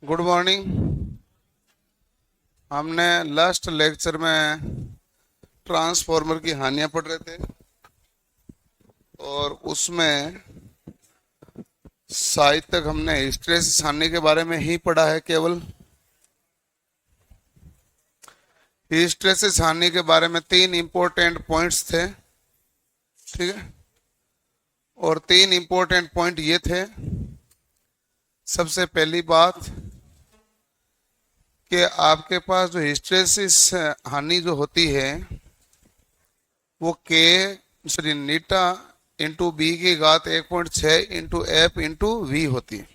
Good morning. हमने last lecture में transformer की हानियां पढ़ रहे थे और उसमें शायद तक हमने हिस्ट्रेसिस हानि के बारे में ही पढ़ा है। केवल हिस्ट्रेसिस हानि के बारे में तीन इंपॉर्टेंट पॉइंट्स थे, ठीक है। और तीन इंपॉर्टेंट पॉइंट ये थे। सबसे पहली बात कि आपके पास जो हिस्ट्रेसिस हानि जो होती है वो के नीटा इंटू बी की घात 1.6 इंटू एफ इंटू वी होती है।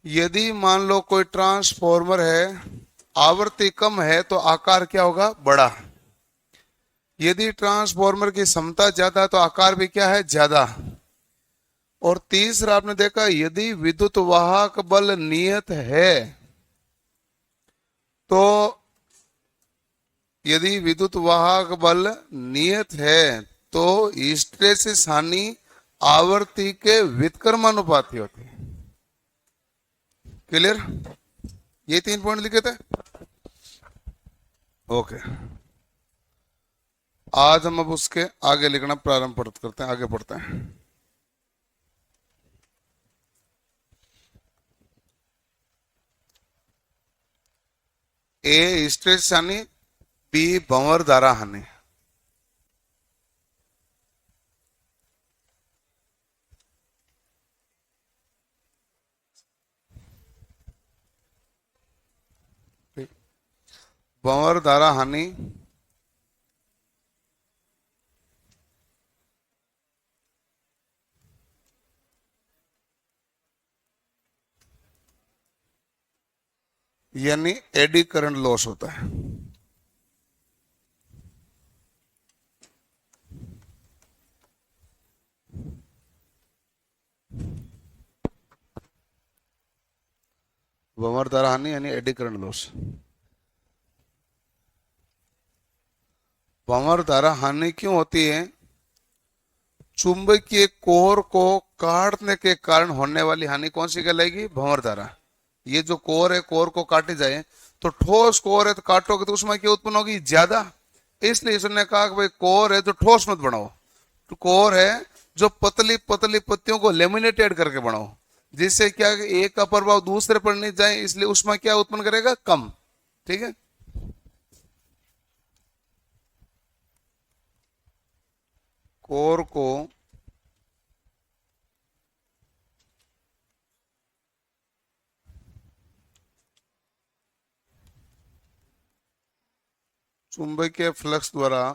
यदि मान लो कोई ट्रांसफॉर्मर है, आवृत्ति कम है तो आकार क्या होगा? बड़ा। यदि ट्रांसफॉर्मर की क्षमता ज्यादा तो आकार भी क्या है? ज्यादा। और तीसरा आपने देखा, यदि विद्युत वाहक बल नियत है तो यदि विद्युत वाहक बल नियत है तो हिस्ट्रेसिस हानि आवर्ती के व्युत्क्रमानुपाती होती है। क्लियर? ये तीन पॉइंट लिखे थे। ओके, आज हम अब उसके आगे लिखना प्रारंभ करते हैं, आगे पढ़ते हैं। ए हिस्ट्रेसिस हानि, बी भंवर धारा हानि। भंवर धारा हानि यानी एडी करंट लॉस होता है। भंवर धारा हानि यानी एडी करंट लॉस। भंवर धारा हानि क्यों होती है? चुंबकीय कोर को काटने के कारण होने वाली हानि कौन सी कहलाएगी? भंवर धारा। ये जो कोर है, कोर को काटे जाए तो ठोस कोर है तो काटोगे तो उसमें क्या उत्पन्न होगी? ज्यादा। इसलिए इसने कहा कि भाई कोर है तो ठोस मत बनाओ, तो कोर है जो पतली पतली पत्तियों को लेमिनेटेड करके बनाओ, जिससे क्या एक का प्रभाव दूसरे पर नहीं जाए, इसलिए उसमें क्या उत्पन्न करेगा? कम। ठीक है। कोर को चुंबकीय फ्लक्स द्वारा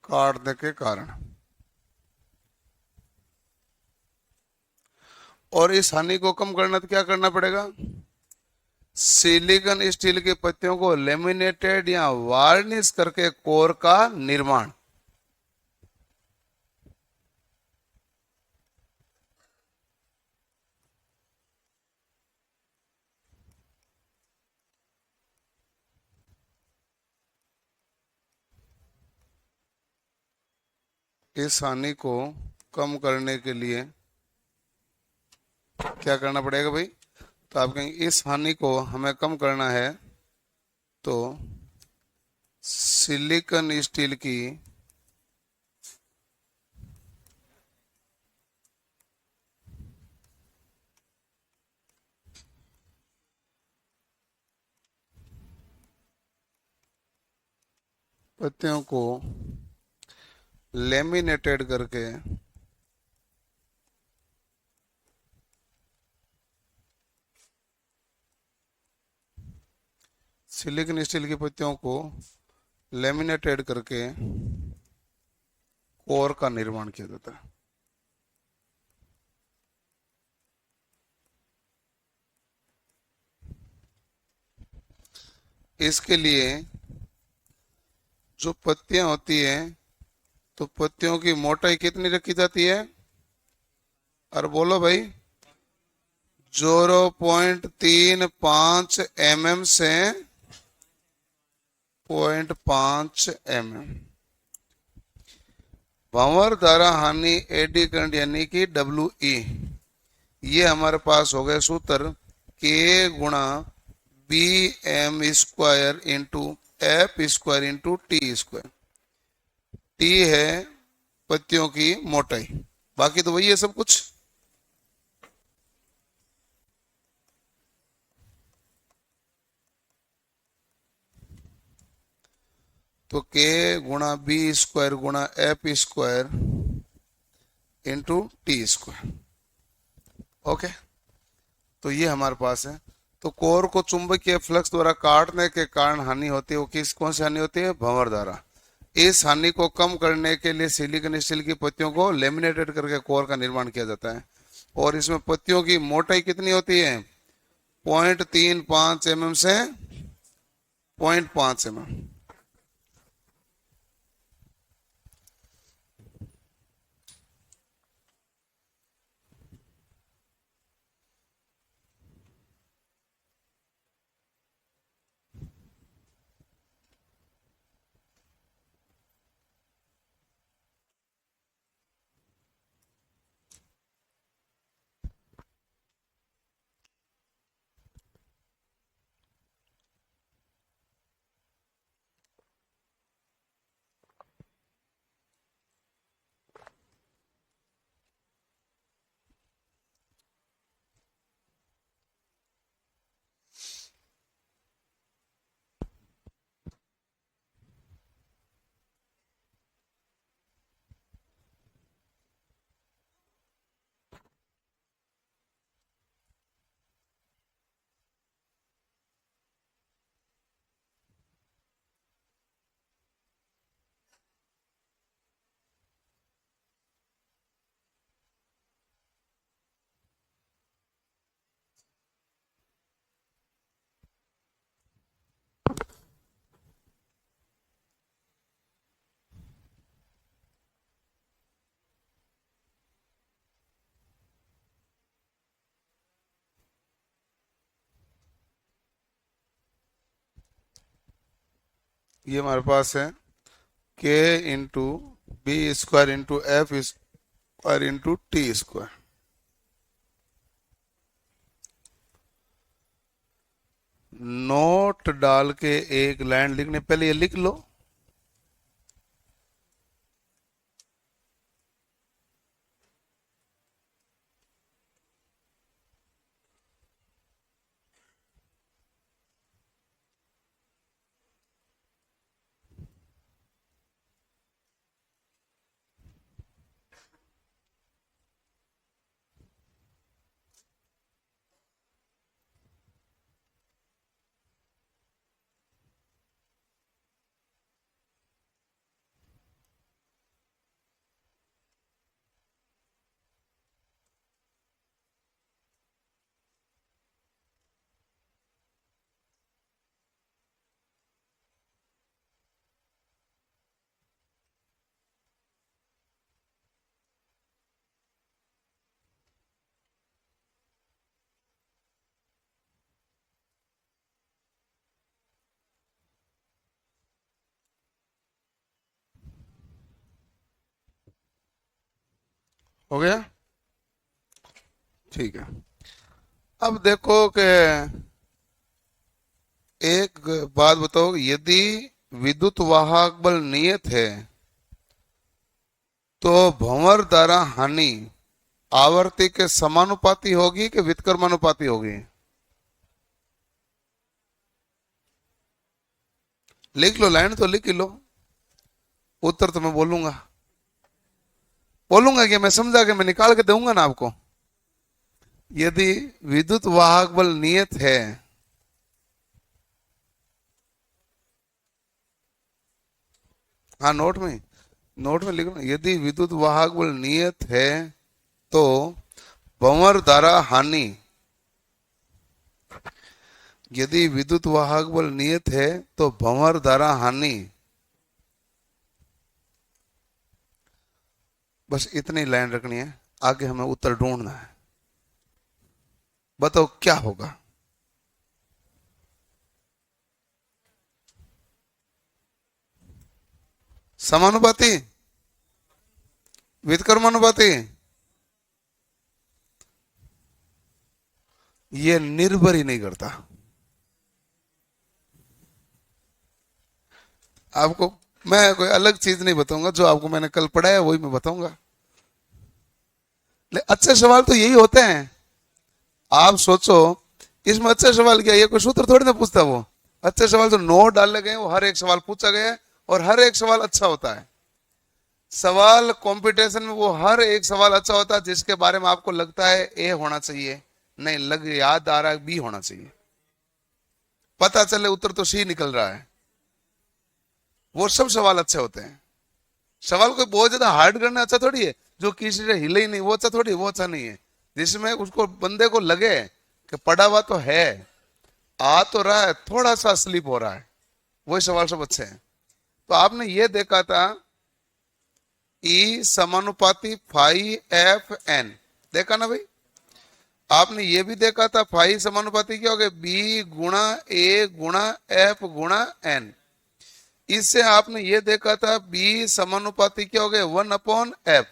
काटने के कारण, और इस हानि को कम करना तो क्या करना पड़ेगा? सिलिकॉन स्टील की पत्तियों को लेमिनेटेड या वार्निश करके कोर का निर्माण। इस हानि को कम करने के लिए क्या करना पड़ेगा भाई? तो आप कहेंगे इस हानि को हमें कम करना है तो सिलिकॉन स्टील की पत्तियों को लेमिनेटेड करके सिलिकॉन स्टील की पत्तियों को लेमिनेटेड करके कोर का निर्माण किया जाता है। इसके लिए जो पत्तियां होती है तो पत्तियों की मोटाई कितनी रखी जाती है? और बोलो भाई, 0.35 mm से 0.5 mm। भंवर द्वारा हानि एडी करंट यानी कि डब्ल्यू ई, ये हमारे पास हो गए सूत्र के गुणा B M square into F square into T square. T है पत्तियों की मोटाई, बाकी तो वही है सब कुछ। तो के गुणा बी स्क्वायर गुणा F square into T square. Okay, तो ये हमारे पास है। तो कोर को चुंबकीय फ्लक्स द्वारा काटने के कारण हानि होती है, वो किस कौन सी हानि होती है? भंवर द्वारा। इस हानि को कम करने के लिए सिलिकॉन स्टील की पत्तियों को लेमिनेटेड करके कोर का निर्माण किया जाता है। और इसमें पत्तियों की मोटाई कितनी होती है? 0.35 mm से 0.5 mm। ये हमारे पास है K into B square into F square into T square. Note डाल के एक लाइन लिखने, पहले ये लिख लो। हो गया? ठीक है। अब देखो कि एक बात बताओ, यदि विद्युत वाहक बल नियत है तो भंवर द्वारा हानि आवर्ती के समानुपाती होगी कि व्युत्क्रमानुपाती होगी? लिख लो, लाइन तो लिख लो, उत्तर तो मैं बोलूंगा। बोलूंगा कि मैं समझा के मैं निकाल के दूंगा ना आपको। यदि विद्युत वाहक बल नियत है, हाँ नोट में लिखना, यदि विद्युत वाहक बल नियत है तो भंवर द्वारा हानि, यदि विद्युत वाहक बल नियत है तो भंवर द्वारा हानि, बस इतनी लाइन रखनी है, आगे हमें उत्तर ढूंढना है। बताओ क्या होगा? समानुपाती? व्युत्क्रमानुपाती ये निर्भर ही नहीं करता। आपको मैं कोई अलग चीज नहीं बताऊंगा, जो आपको मैंने कल पढ़ाया वही मैं बताऊंगा। अच्छे सवाल तो यही होते हैं। आप सोचो, इसमें अच्छे सवाल क्या, ये कोई सूत्र थोड़ी ना पूछता वो। अच्छे सवाल जो नोट डाले गए वो हर एक सवाल पूछा गया है, और हर एक सवाल अच्छा होता है। सवाल कंपटीशन में वो हर एक सवाल अच्छा होता है जिसके बारे में आपको लगता है ए होना चाहिए, नहीं लग याद आ रहा है बी होना चाहिए, पता चले उत्तर तो सी निकल रहा है, वो सब सवाल अच्छे होते हैं। सवाल कोई बहुत ज्यादा हार्ड करना अच्छा थोड़ी है, जो किसी से हिले ही नहीं वो अच्छा थोड़ी, वो अच्छा नहीं है। जिसमें उसको बंदे को लगे कि पढ़ा हुआ तो है, आ तो रहा है, थोड़ा सा स्लिप हो रहा है, वही सवाल सब अच्छे हैं। तो आपने ये देखा था ई समानुपाती फाई एफ एन, देखा ना भाई। आपने ये भी देखा था फाई समानुपाती क्या हो गया, बी गुणा ए गुणा एफ गुणा एन। इससे आपने ये देखा था बी समानुपाती क्या हो गया, 1/f।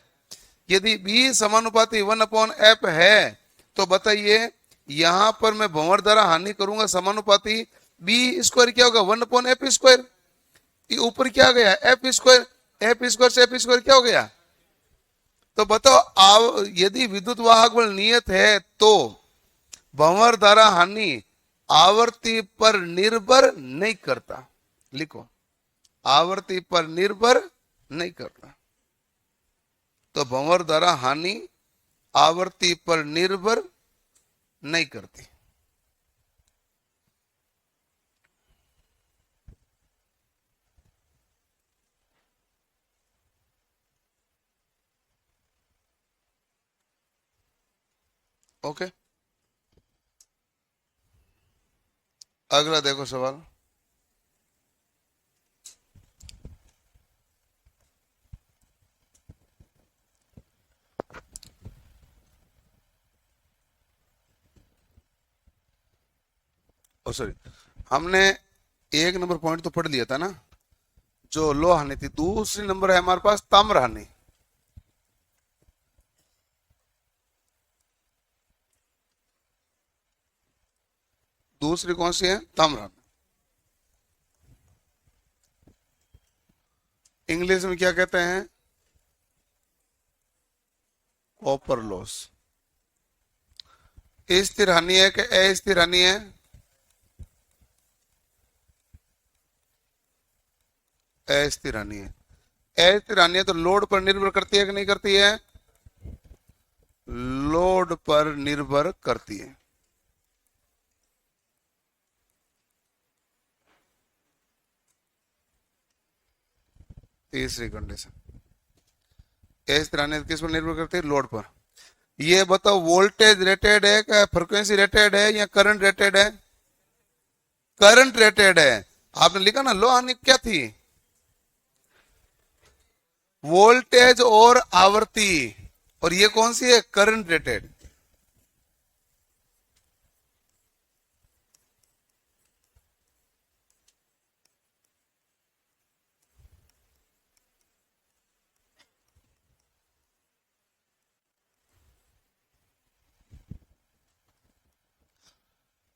यदि बी समानुपाती 1/f है तो बताइए, यहां पर मैं भंवर द्वारा हानि करूंगा समानुपाती बी स्क्वायर क्या होगा, 1/f²। ये ऊपर क्या आ गया, f²। f² से f² क्या हो गया। तो बताओ, यदि विद्युत वाहक बल नियत है तो भंवर द्वारा हानि आवर्ती पर निर्भर नहीं करता। लिखो, आवर्ती पर निर्भर नहीं करता। तो भंवर द्वारा हानि आवर्ती पर निर्भर नहीं करती। ओके, अगला देखो सवाल। ओ सॉरी, हमने 1 नंबर पॉइंट तो पढ़ लिया था ना, जो लो हानि थी। दूसरी नंबर है हमारे पास ताम्र हानि। दूसरी कौन सी है, ताम्र हानि। इंग्लिश में क्या कहते हैं, कॉपर लॉस। स्थिर हानि है कि अस्थिर हानि है, अस्थिर हानि है। अस्थिर हानि है तो लोड पर निर्भर करती है कि नहीं करती है, लोड पर निर्भर करती है। तीसरी कंडीशन, अस्थिर हानि किस पर निर्भर करती है, लोड पर। ये बताओ, वोल्टेज रेटेड है क्या फ्रिक्वेंसी रेटेड है या करंट रेटेड है, करंट रेटेड है। आपने लिखा ना लो हानि क्या थी, वोल्टेज और आवृत्ति, और ये कौन सी है, करंट रेटेड।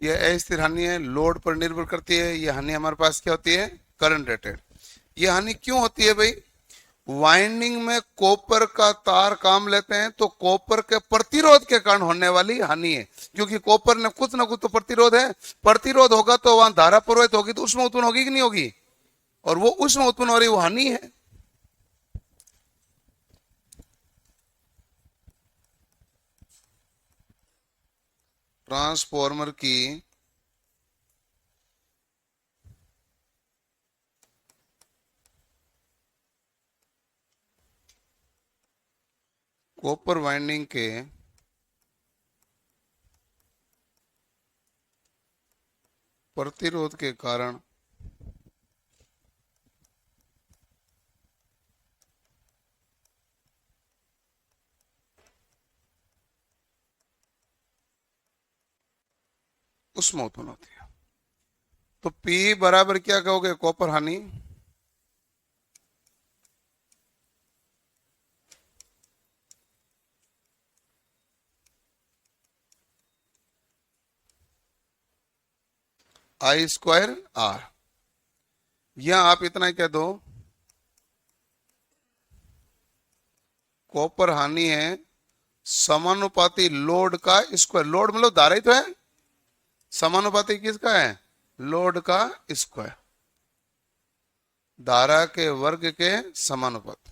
ये अस्थिर हानि है, लोड पर निर्भर करती है। ये हानि हमारे पास क्या होती है, करंट रेटेड। ये हानि क्यों होती है भाई, वाइंडिंग में कॉपर का तार काम लेते हैं तो कॉपर के प्रतिरोध के कारण होने वाली हानि है। क्योंकि कॉपर ने कुछ ना कुछ तो प्रतिरोध है, प्रतिरोध होगा तो वहां धारा प्रवाहित होगी, तो उसमें उत्पन्न होगी कि नहीं होगी, और वो उसमें उत्पन्न हो रही वो हानि है। ट्रांसफॉर्मर की कॉपर वाइंडिंग के प्रतिरोध के कारण उसमें उत्पन्न होती है। तो P बराबर क्या कहोगे, कॉपर हानि आई स्क्वायर आर। या आप इतना ही कह दो, कॉपर हानि है समानुपाती लोड का स्क्वायर। लोड मतलब धारा ही तो है, समानुपाती किसका है? लोड का स्क्वायर, धारा के वर्ग के समानुपाती।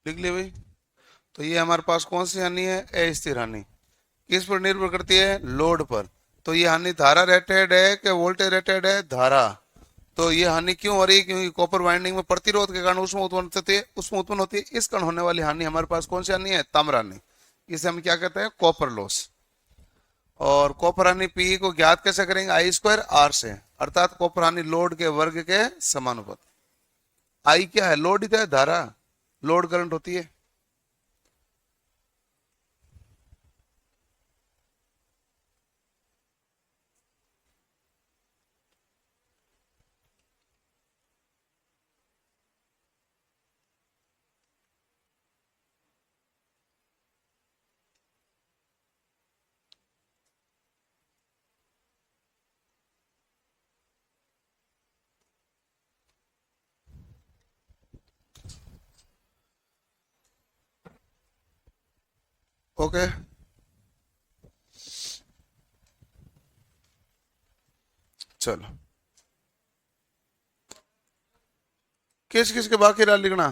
लिख लिया भाई। तो ये हमारे पास कौन सी हानि है? अस्थिर हानि। किस पर निर्भर करती है? लोड पर। तो ये हानि धारा रेटेड है कि वोल्टेज रेटेड है? धारा। तो ये हानि क्यों हो रही है? क्योंकि कॉपर वाइंडिंग में प्रतिरोध के कारण उसमें उत्पन्न होती है। इस कारण होने वाली हानि हमारे पास कौन सी हानि है? ताम्र हानि। इसे हम क्या कहते हैं? Copper loss. और कॉपर हानि पी को ज्ञात कैसे करेंगे? आई स्क्वायर आर से, अर्थात कॉपर हानि लोड के वर्ग के समानुपाती। आई क्या है? लोड ही तो है, धारा, लोड करंट होती है। ओके, चलो। किस किस के बाकी रहा लिखना?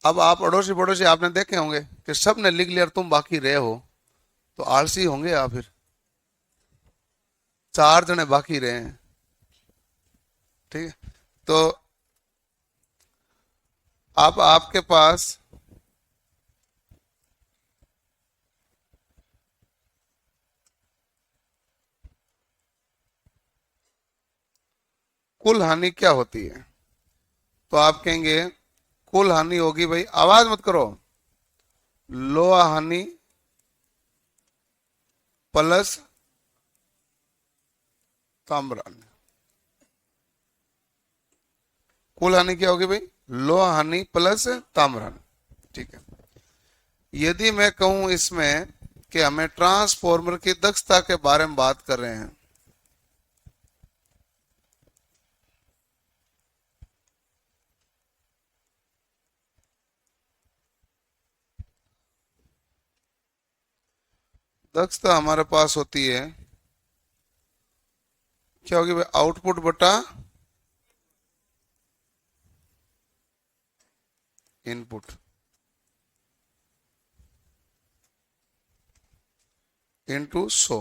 अब आप अड़ोसी पड़ोसी आपने देखे होंगे कि सब ने लिख लिया और तुम बाकी रहे हो, तो आलसी होंगे आप फिर। 4 जने बाकी रहे हैं, ठीक है। तो अब आपके पास कुल हानि क्या होती है? तो आप कहेंगे कुल हानि होगी भाई, आवाज मत करो, लोहा हानि प्लस ताम्र हानि। कुल हानि क्या होगी भाई? लोहा हानि प्लस ताम्र हानि, ठीक है। यदि मैं कहूं इसमें कि हमें ट्रांसफॉर्मर की दक्षता के बारे में बात कर रहे हैं, दक्षता हमारे पास होती है, क्या होगी भाई? आउटपुट बटा इनपुट इंटू 100,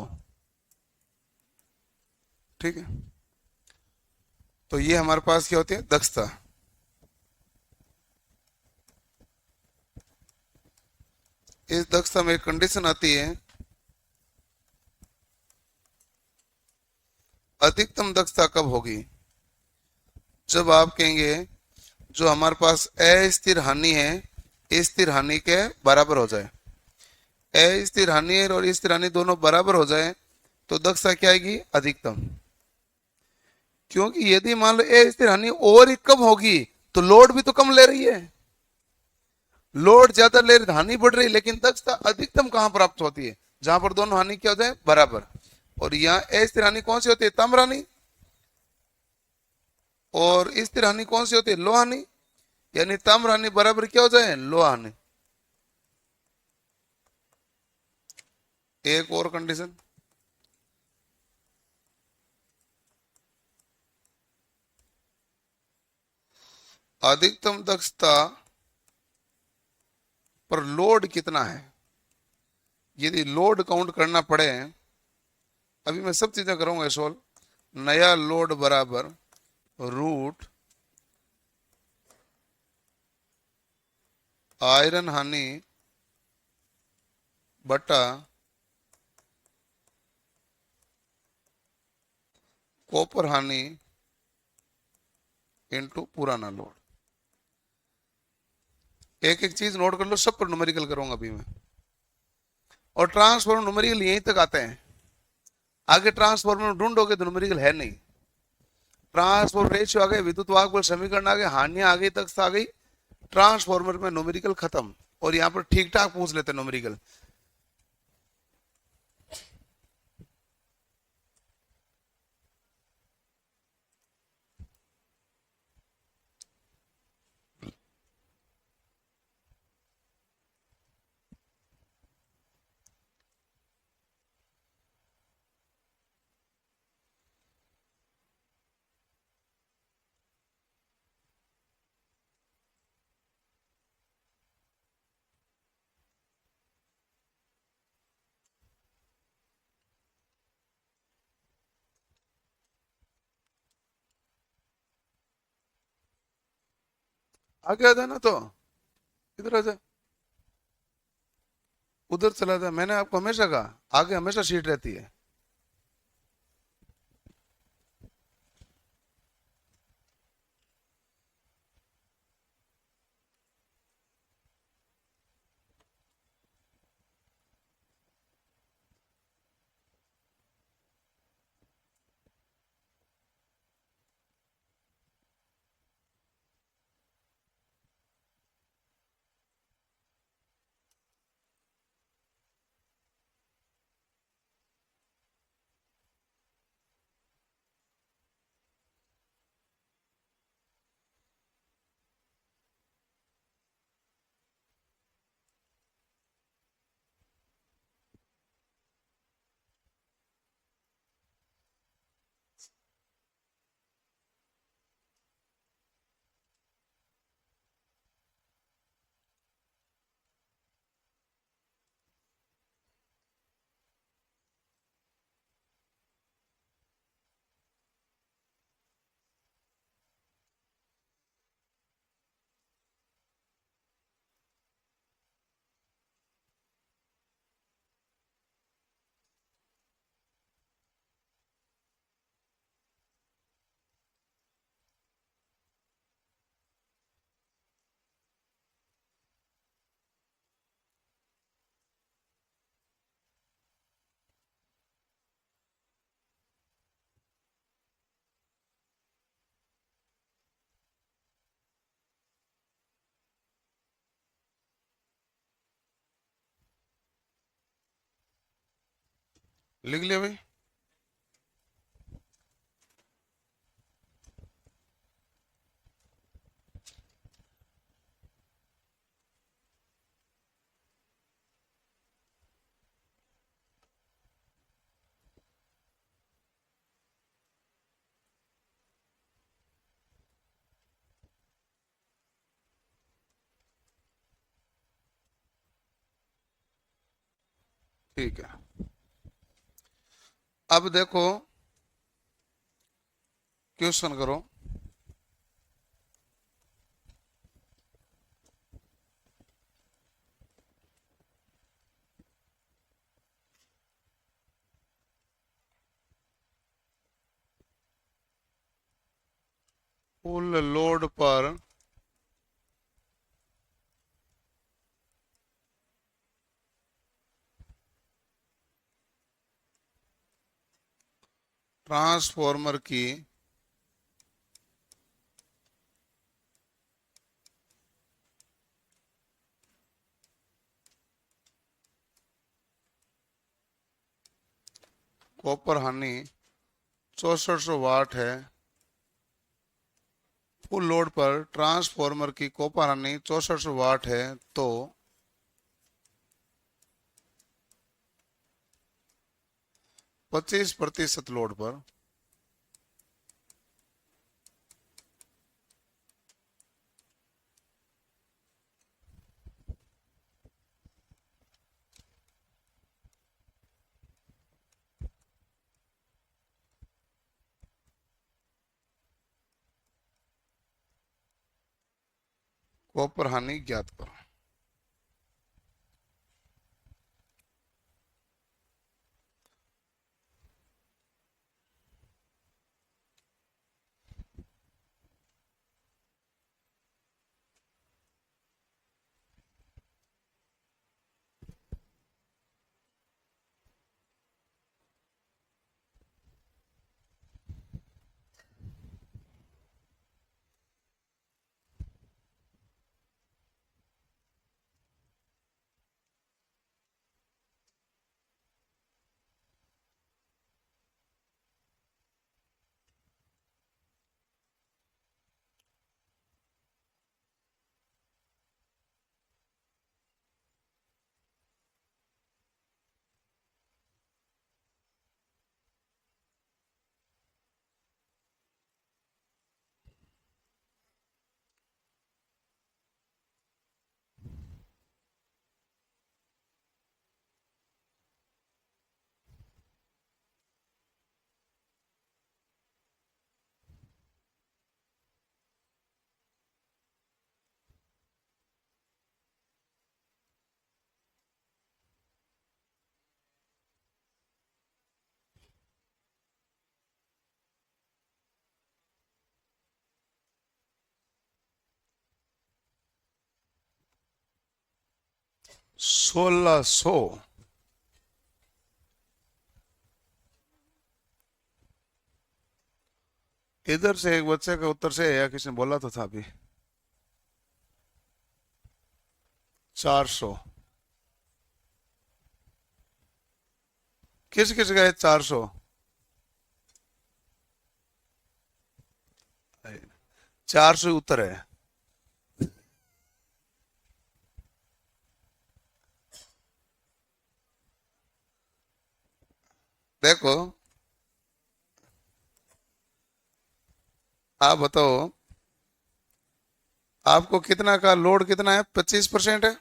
ठीक है। तो ये हमारे पास क्या होती है? दक्षता। इस दक्षता में एक कंडीशन आती है, अधिकतम दक्षता कब होगी? जब आप कहेंगे जो हमारे पास अस्थिर हानि है स्थिर हानि के बराबर हो जाए। अस्थिर हानि और स्थिर हानि दोनों बराबर हो जाए तो दक्षता क्या आएगी? अधिकतम। क्योंकि यदि मान लो अस्थिर हानि और ही कम होगी तो लोड भी तो कम ले रही है, लोड ज्यादा ले रही, हानि बढ़ रही, लेकिन दक्षता अधिकतम कहां प्राप्त होती है? जहां पर दोनों हानि क्या हो जाए? बराबर। और यहाँ अस्थिर हानि कौन सी होती है? ताम्र हानि। और स्थिर हानि कौन सी होती है? लोहा हानि। यानी ताम्र हानि बराबर क्या हो जाए? लोहा हानि। एक और कंडीशन, अधिकतम दक्षता पर लोड कितना है। यदि लोड काउंट करना पड़े, अभी मैं सब चीजें करूंगा सोल्व। नया लोड बराबर रूट आयरन हानि बटा कॉपर हानि इनटू पुराना लोड। एक एक चीज नोट कर लो, सब पर न्यूमेरिकल करूंगा अभी मैं। और ट्रांसफॉर्मर न्यूमेरिकल यहीं तक आते हैं, आगे ट्रांसफॉर्मर में ढूंढोगे तो न्यूमेरिकल है नहीं। ट्रांसफॉर्मर रेशियो आ गए, विद्युत वाहक बल समीकरण आ गए, हानियां आ गई, तक आ गई। ट्रांसफॉर्मर में न्यूमेरिकल खत्म। और यहाँ पर ठीक ठाक पूछ लेते हैं न्यूमेरिकल। आगे आ जाना, तो इधर आ जा, उधर चला जा। मैंने आपको हमेशा कहा आगे हमेशा सीट रहती है। लिख लिया भाई। ठीक है, अब देखो क्वेश्चन करो। फुल लोड पर ट्रांसफॉर्मर की कॉपर हानि 6400 वाट है। फुल लोड पर ट्रांसफॉर्मर की कॉपर हानि 6400 वाट है, तो 25% लोड पर कॉपर हानि ज्ञात करो। सोलह सौ। इधर से एक बच्चे का उत्तर से है या किसी ने बोला तो था अभी। 400। किस किस का है 400? 400 उत्तर है। देखो, आप बताओ, आपको कितना का लोड कितना है? 25% है।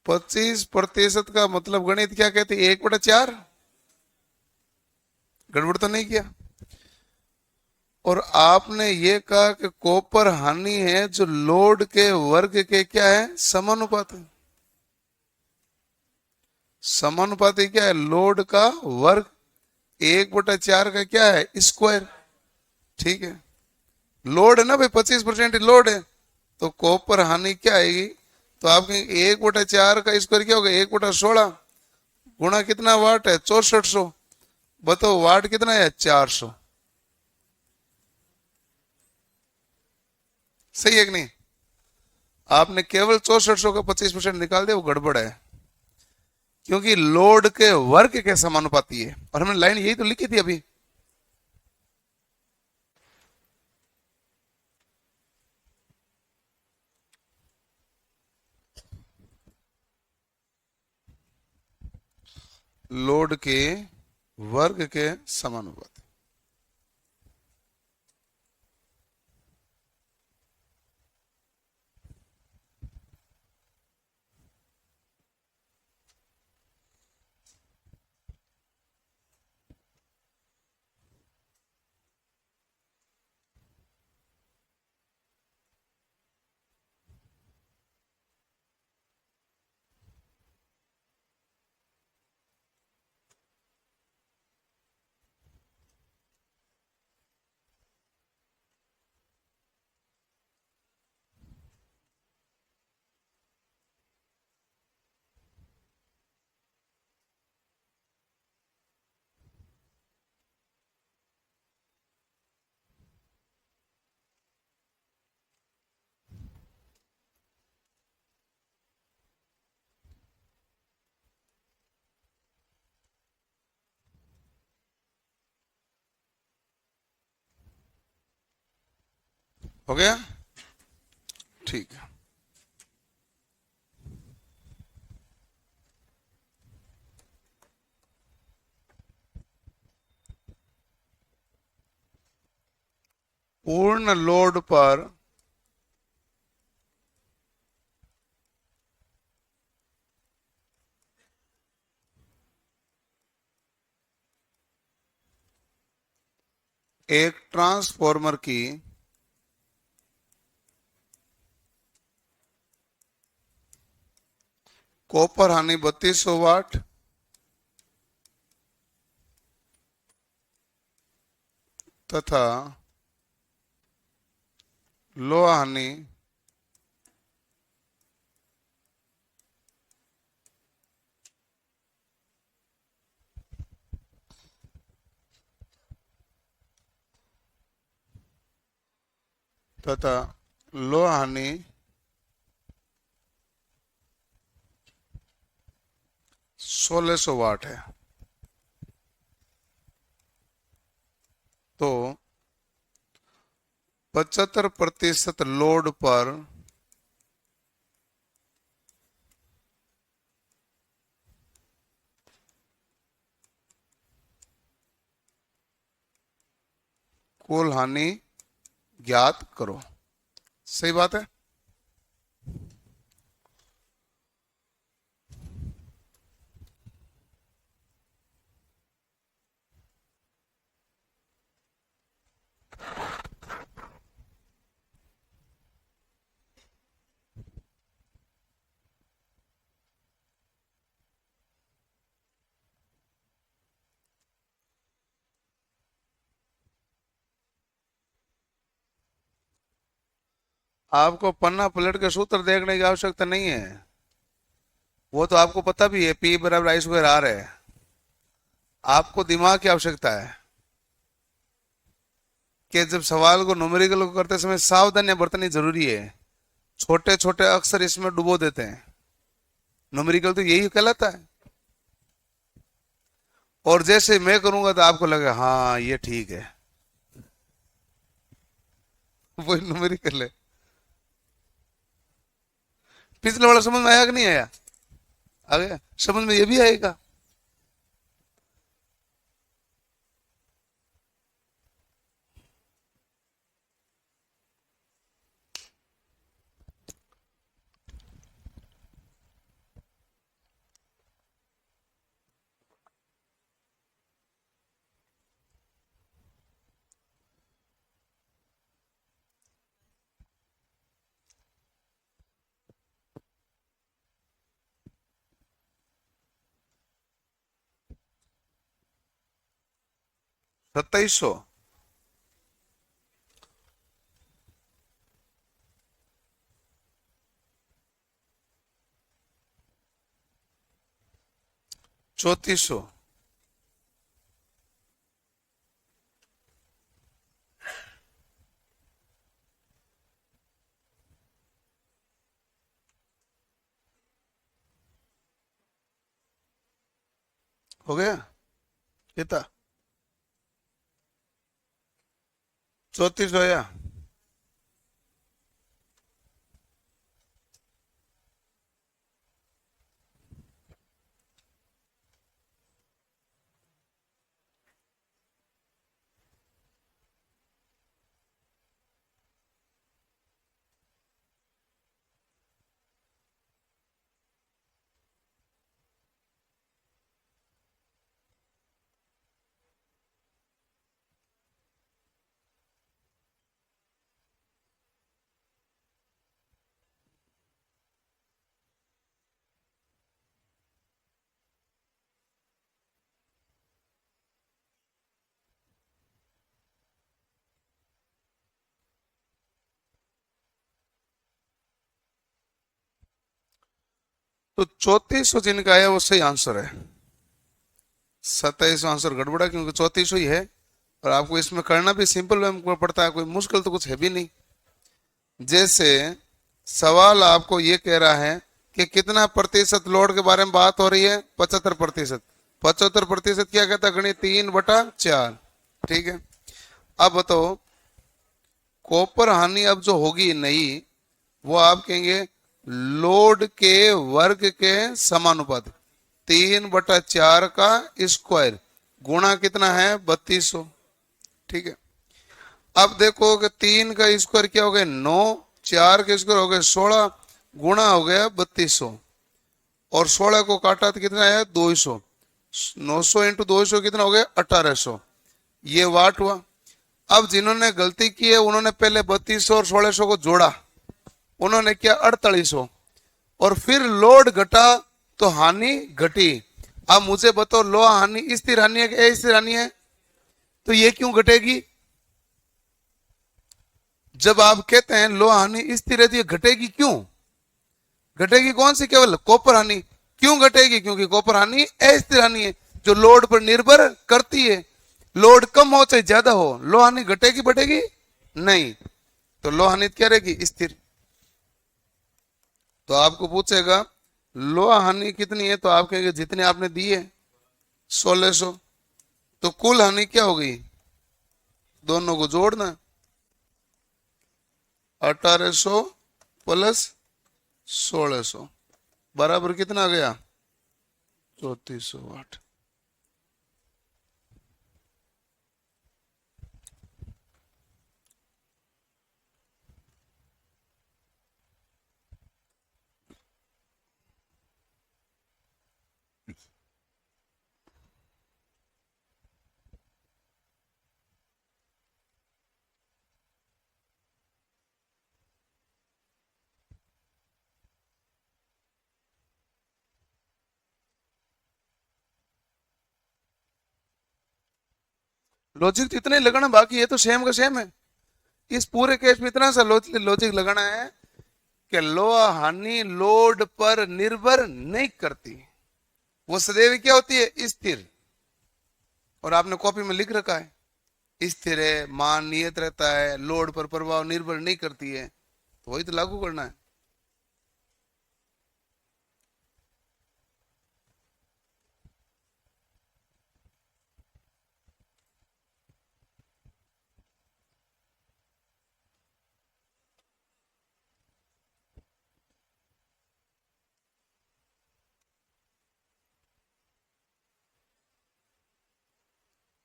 25% का मतलब गणित क्या कहती है? 1/4। गड़बड़ तो नहीं किया? और आपने ये कहा कि कॉपर हानि है जो लोड के वर्ग के क्या है? समानुपाती। समानुपाती क्या है? लोड का वर्ग 1/4 का क्या है? स्क्वायर। ठीक है, लोड है ना भाई, 25% लोड है, तो कॉपर हानि क्या आएगी? तो आपके 1/4 का स्क्वायर क्या होगा? 1/16 गुणा कितना वाट है? 6400। बताओ वाट कितना है? 400। सही है कि नहीं? आपने केवल 6400 का 25% निकाल दिया, वो गड़बड़ है। क्योंकि लोड के वर्ग के समानुपाती है, और हमने लाइन यही तो लिखी थी अभी। लोड के वर्ग के समानुपाती। हो गया? ठीक है। पूर्ण लोड पर एक ट्रांसफॉर्मर की कॉपर हानि 3200 वाट तथा लोहा हानि 1600 वाट है। तो 75% लोड पर कुल हानि ज्ञात करो। सही बात है। आपको पन्ना पलट के सूत्र देखने की आवश्यकता नहीं है, वो तो आपको पता भी है, P बराबर आई स्क्वायर आर है। आपको दिमाग की आवश्यकता है कि जब सवाल को न्यूमेरिकल को करते समय सावधानियां बरतनी जरूरी है। छोटे छोटे अक्षर इसमें डुबो देते हैं। न्यूमेरिकल तो यही कहलाता है। और जैसे मैं करूंगा तो आपको लगेगा हाँ ये ठीक है, वही न्यूमेरिकल है। पिछले वाला समझ में आया कि नहीं आया? आ गया समझ में, ये भी आएगा। सत्ताईस सौ 3400 हो गया कितना? 3400 या तो 3400 जिनका आया वो सही आंसर है। 2700 आंसर गड़बड़ा, क्योंकि 3400 ही है। और आपको इसमें करना भी सिंपल में पड़ता है, कोई मुश्किल तो कुछ है भी नहीं। जैसे सवाल आपको ये कह रहा है कि कितना प्रतिशत लोड के बारे में बात हो रही है, 75%। 75% क्या कहता है गणित? 3/4। ठीक है। अब बताओ कॉपर हानि अब जो होगी नहीं, वो आप कहेंगे लोड के वर्ग के समानुपात। 3/4 का स्क्वायर गुणा कितना है? 3200। ठीक है। अब देखो कि 3 का स्क्वायर क्या हो गया? 9, 4 के स्क्वायर हो गए 16, गुणा हो गया 3200, और 16 को काटा तो कितना है? 200। 900 इंटू 200 कितना हो गया? 1800। ये वाट हुआ। अब जिन्होंने गलती की है उन्होंने पहले 3200 और 1600 को जोड़ा, उन्होंने किया 4800, और फिर लोड घटा तो हानि घटी। अब मुझे बताओ लोहा हानि स्थिर हानि है कि अस्थिर हानि है? तो ये क्यों घटेगी? जब आप कहते हैं लोहा हानि स्थिर है तो ये घटेगी क्यों? घटेगी कौन सी? केवल कॉपर हानि। क्यों घटेगी? क्योंकि कॉपर हानि अस्थिर हानि है जो लोड पर निर्भर करती है। लोड कम हो चाहे ज्यादा हो, लोहा हानि घटेगी बढ़ेगी नहीं। तो लोहा हानि क्या रहेगी? स्थिर। तो आपको पूछेगा लोहा हानि कितनी है, तो आप कहेंगे जितने आपने दी है 1600। तो कुल हानि क्या हो गई? दोनों को जोड़ना, 1800 प्लस 1600 बराबर कितना आ गया? 3400 वाट। लॉजिक तो इतना ही लगाना, बाकी ये तो सेम का सेम है। इस पूरे केस में इतना सा लॉजिक लगाना है कि लोहा हानि लोड पर निर्भर नहीं करती, वो सदैव क्या होती है? स्थिर। और आपने कॉपी में लिख रखा है स्थिर है, मान नियत रहता है, लोड पर प्रभाव निर्भर नहीं करती है, तो वही तो लागू करना है।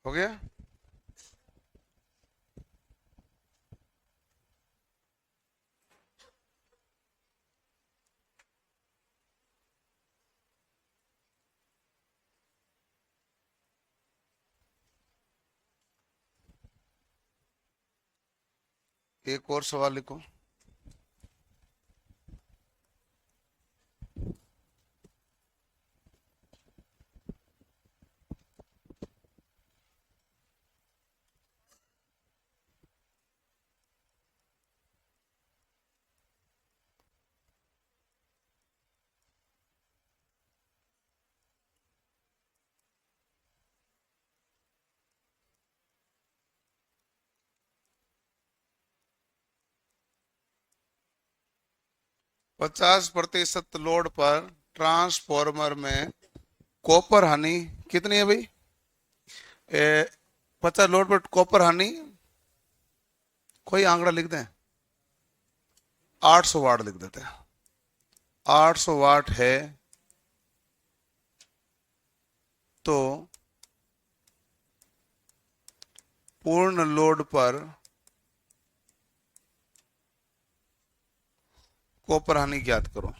हो गया? एक और सवाल लिखो। पचास प्रतिशत लोड पर ट्रांसफॉर्मर में कॉपर हानि कितनी है भाई? 50 लोड पर कॉपर हानि कोई आंकड़ा लिख दें, 800 वाट लिख देते हैं। 800 वाट है तो पूर्ण लोड पर कॉपर हानि ज्ञात करो।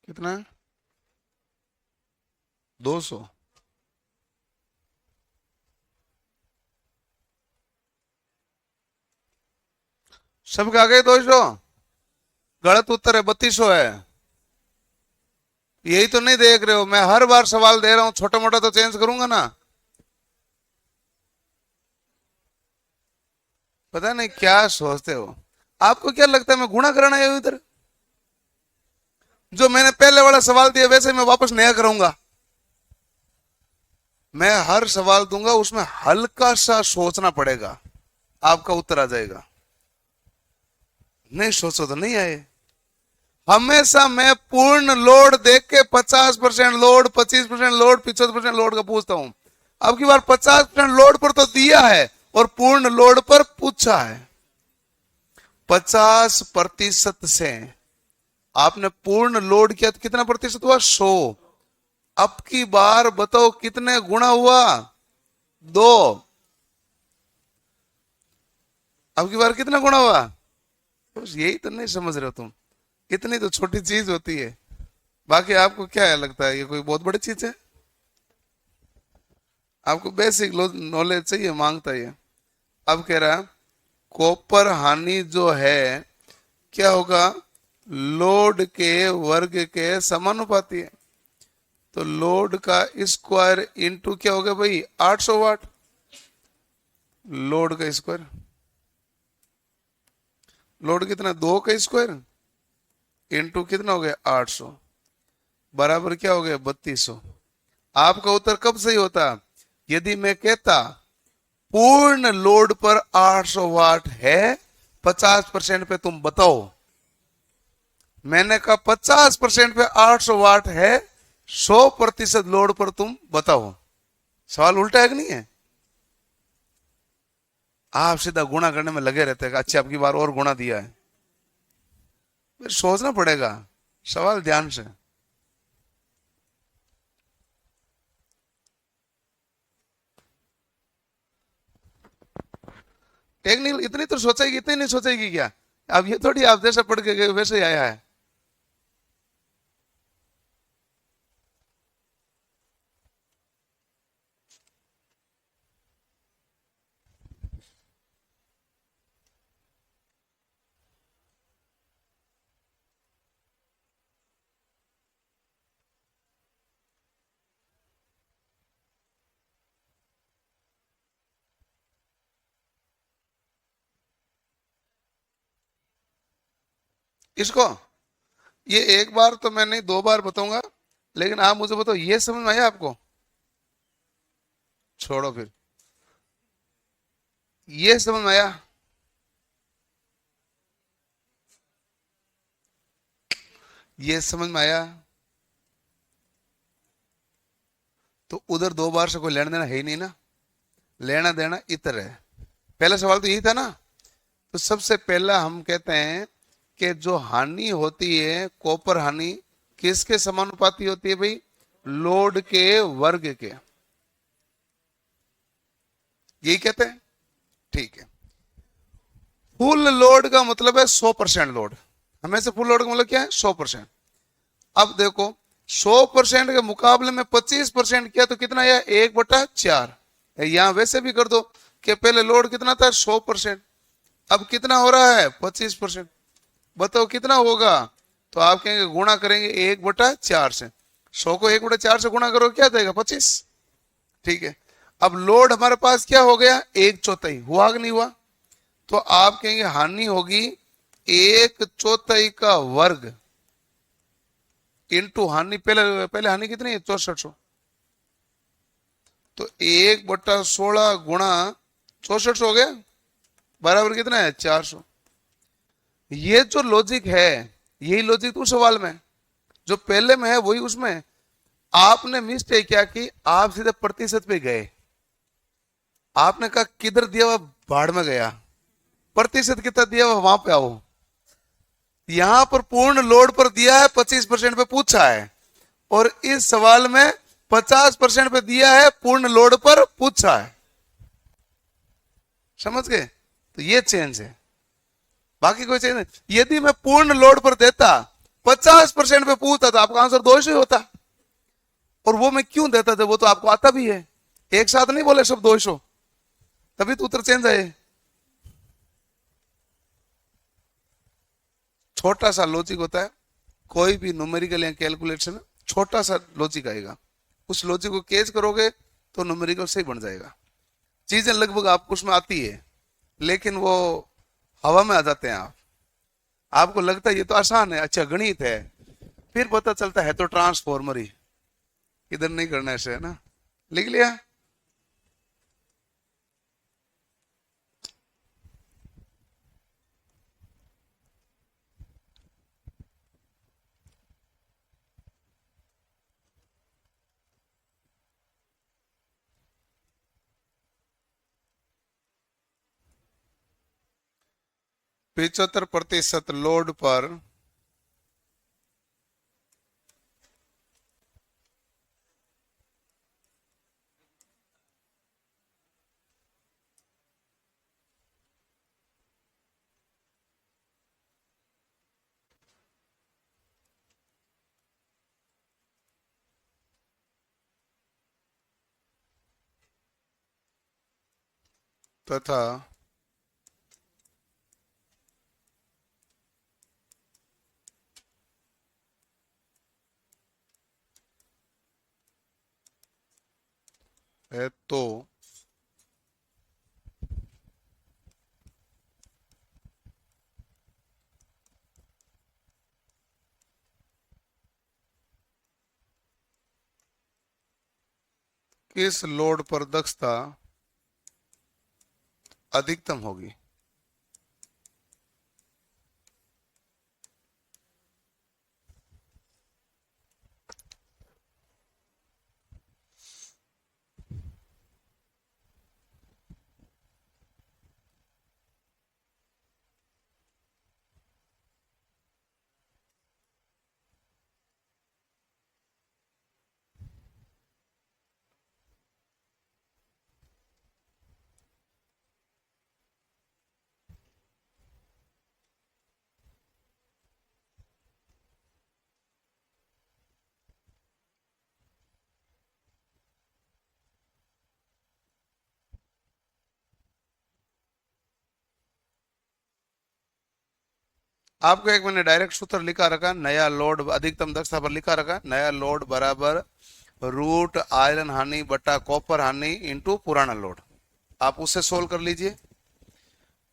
कितना है? 200। सबके आगे 200। गलत उत्तर है, 3200 है। यही तो नहीं देख रहे हो, मैं हर बार सवाल दे रहा हूं, छोटा मोटा तो चेंज करूंगा ना। पता नहीं क्या सोचते हो। आपको क्या लगता है मैं गुणा कराना आया हूं इधर? जो मैंने पहले वाला सवाल दिया वैसे मैं वापस नया कराऊंगा। मैं हर सवाल दूंगा उसमें हल्का सा सोचना पड़ेगा, आपका उत्तर आ जाएगा। नहीं सोचो तो नहीं आए। हमेशा मैं पूर्ण लोड देख के 50% लोड, 25% लोड, 75% लोड का पूछता हूं। अब की बार 50% लोड पर तो दिया है और पूर्ण लोड पर पूछा है। 50% से आपने पूर्ण लोड किया तो कितना प्रतिशत हुआ? 100। अब की बार बताओ कितने गुणा हुआ? 2। अब की बार कितना गुणा हुआ? बस यही तो नहीं समझ रहे हो तुम। इतनी तो छोटी चीज होती है, बाकी आपको क्या लगता है ये कोई बहुत बड़ी चीज है? आपको बेसिक नॉलेज चाहिए, मांगता है। अब कह रहा कॉपर हानि जो है क्या होगा? लोड के वर्ग के समानुपाती है। तो लोड का स्क्वायर इंटू क्या हो गया भाई? 800 वाट। लोड का स्क्वायर, लोड कितना? 2 का स्क्वायर इंटू कितना हो गया? 800 बराबर क्या हो गया? 3200। आपका उत्तर कब सही होता? यदि मैं कहता पूर्ण लोड पर 800 वाट है, 50% पे तुम बताओ। मैंने कहा 50% पे 800 वाट है, 100% लोड पर तुम बताओ। सवाल उल्टा है कि नहीं है? आप सीधा गुणा करने में लगे रहते हैं। अच्छा अब की बार और गुणा दिया है, फिर सोचना पड़ेगा। सवाल ध्यान से। टेक्निकल इतनी तो सोचेगी, इतनी नहीं सोचेगी क्या? अब ये थोड़ी आप जैसा पढ़ के गए वैसे ही आया है। इसको ये एक बार तो मैं नहीं, 2 बार बताऊंगा, लेकिन आप मुझे बताओ ये समझ में आया आपको? छोड़ो फिर। ये समझ में आया? ये समझ में आया? तो उधर 2 बार से कोई लेना देना है ही नहीं ना। लेना देना इतर है। पहला सवाल तो यही था ना। तो सबसे पहला हम कहते हैं कि जो हानि होती है कॉपर हानि, किसके समानुपाती होती है भाई? लोड के वर्ग के। यही कहते हैं, ठीक है। फुल लोड का मतलब है 100% लोड। हमेशा फुल लोड का मतलब क्या है? 100%। अब देखो 100% के मुकाबले में 25% किया तो कितना आया? 1/4। यहां वैसे भी कर दो कि पहले लोड कितना था? 100%। अब कितना हो रहा है? 25%। बताओ कितना होगा? तो आप कहेंगे गुणा करेंगे 1/4 से। 100 को 1/4 से गुणा करो, क्या देगा? 25। ठीक है। अब लोड हमारे पास क्या हो गया? 1/4 हुआ कि नहीं हुआ? तो आप कहेंगे हानि होगी 1/4 का वर्ग इंटू हानि, पहले पहले हानि कितनी है? 6400। तो 1/16 गुणा 6400 हो गया, बराबर कितना है? 400। ये जो लॉजिक है, यही लॉजिक उस सवाल में जो पहले में है वही उसमें। आपने मिस्टेक क्या की? आप सीधे प्रतिशत पे गए। आपने कहा किधर दिया हुआ? बाढ़ में गया। प्रतिशत कितना दिया हुआ वहां पे आओ। यहां पर पूर्ण लोड पर दिया है, 25% पे पूछा है, और इस सवाल में 50% पे दिया है, पूर्ण लोड पर पूछा है। समझ गए? तो ये चेंज है, बाकी कोई चेंज नहीं। यदि मैं पूर्ण लोड पर देता, 50% पे पूछता, तो आपका आंसर 200 ही होता। और वो मैं क्यों देता था? वो तो आपको आता भी है। एक साथ नहीं बोले सब 200, तभी तो उत्तर चेंज आए। छोटा सा लॉजिक होता है, कोई भी न्यूमेरिकल या कैलकुलेशन, छोटा सा लॉजिक आएगा, उस लॉजिक को कैच करोगे तो न्यूमेरिकल सही बन जाएगा। चीजें लगभग आपको उसमें आती है, लेकिन वो हवा में आ जाते हैं आप। आपको लगता है ये तो आसान है, अच्छा गणित है, फिर पता चलता है तो ट्रांसफॉर्मर ही। इधर नहीं करना ऐसे, है ना। लिख लिया। पिछहत्तर प्रतिशत लोड पर तथा है तो किस लोड पर दक्षता अधिकतम होगी। आपको एक मैंने डायरेक्ट सूत्र लिखा रखा, नया लोड अधिकतम दक्षता पर लिखा रखा, नया लोड बराबर रूट आयरन हानि बटा कॉपर हानि इंटू पुराना लोड। आप उससे सोल्व कर लीजिए।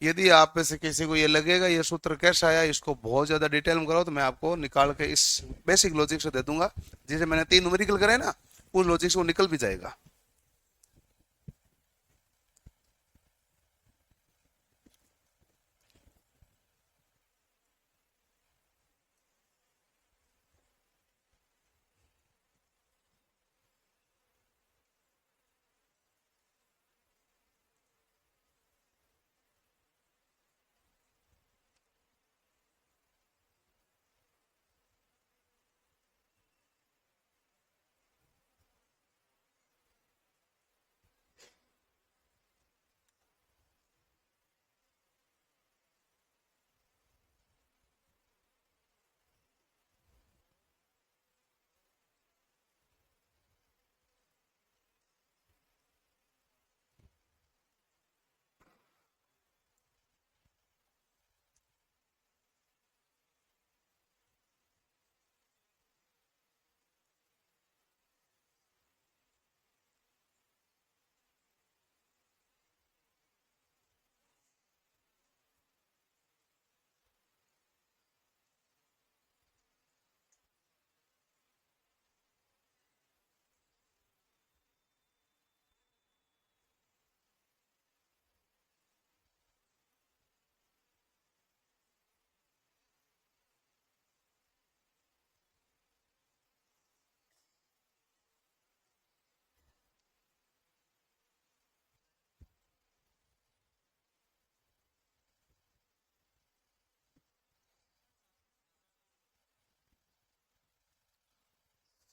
यदि आप में से किसी को ये लगेगा ये सूत्र कैसा आया, इसको बहुत ज्यादा डिटेल में करो तो मैं आपको निकाल के इस बेसिक लॉजिक से दे दूंगा। जैसे मैंने 3 न्यूमेरिकल करे ना, उस लॉजिक से वो निकल भी जाएगा।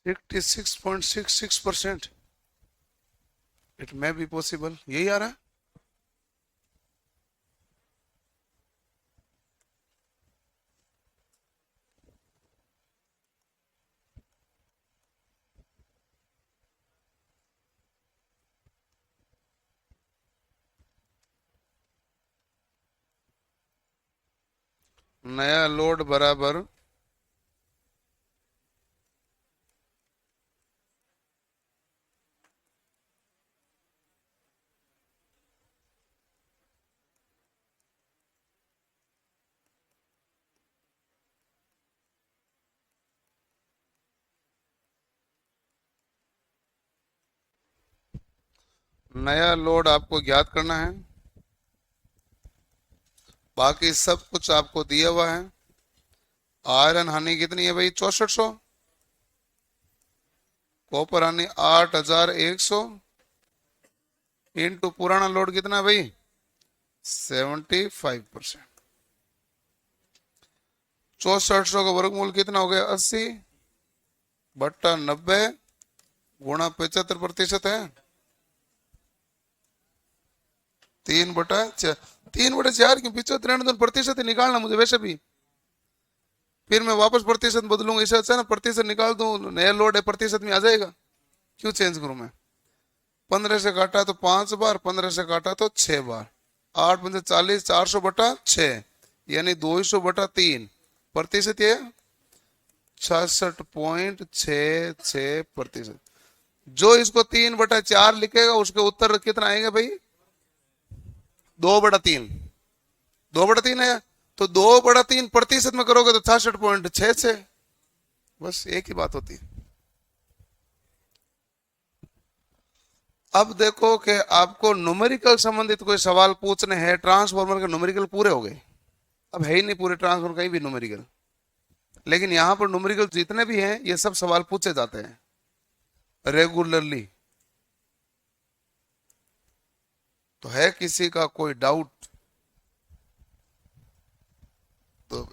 Sixty 6.66%। It may be possible, यही आ रहा है। नया लोड बराबर नया लोड आपको ज्ञात करना है, बाकी सब कुछ आपको दिया हुआ है। आयरन हानि कितनी है भाई? 6400। कॉपर हानि 8100 इंटू पुराना लोड कितना है भाई? 75%। 6400 का वर्गमूल कितना हो गया? 80 बट्टा 90 गुणा 75% है 3/4। 3/4 क्यों? 75% ही निकालना मुझे वैसे भी, फिर मैं वापस प्रतिशत बदलूंगा। इससे अच्छा है ना प्रतिशत निकाल दूं, नया लोड है प्रतिशत में आ जाएगा, क्यों चेंज करूं मैं? 15 से काटा तो 5 बार, 15 से काटा तो 6 बार, 8×5 = 40, 400/6 यानी 200/3 प्रतिशत ये 66.66%। जो इसको 3/4 लिखेगा उसके उत्तर कितना आएगा भाई? 2/3। 2/3 है, तो 2/3% में करोगे तो 66.66। बस एक ही बात होती है। अब देखो कि आपको न्यूमेरिकल संबंधित कोई सवाल पूछने हैं। ट्रांसफॉर्मर के न्यूमेरिकल पूरे हो गए, अब है ही नहीं पूरे ट्रांसफॉर्मर कहीं भी न्यूमेरिकल, लेकिन यहां पर न्यूमेरिकल जितने भी हैं ये सब सवाल पूछे जाते हैं रेगुलरली। तो है किसी का कोई डाउट? तो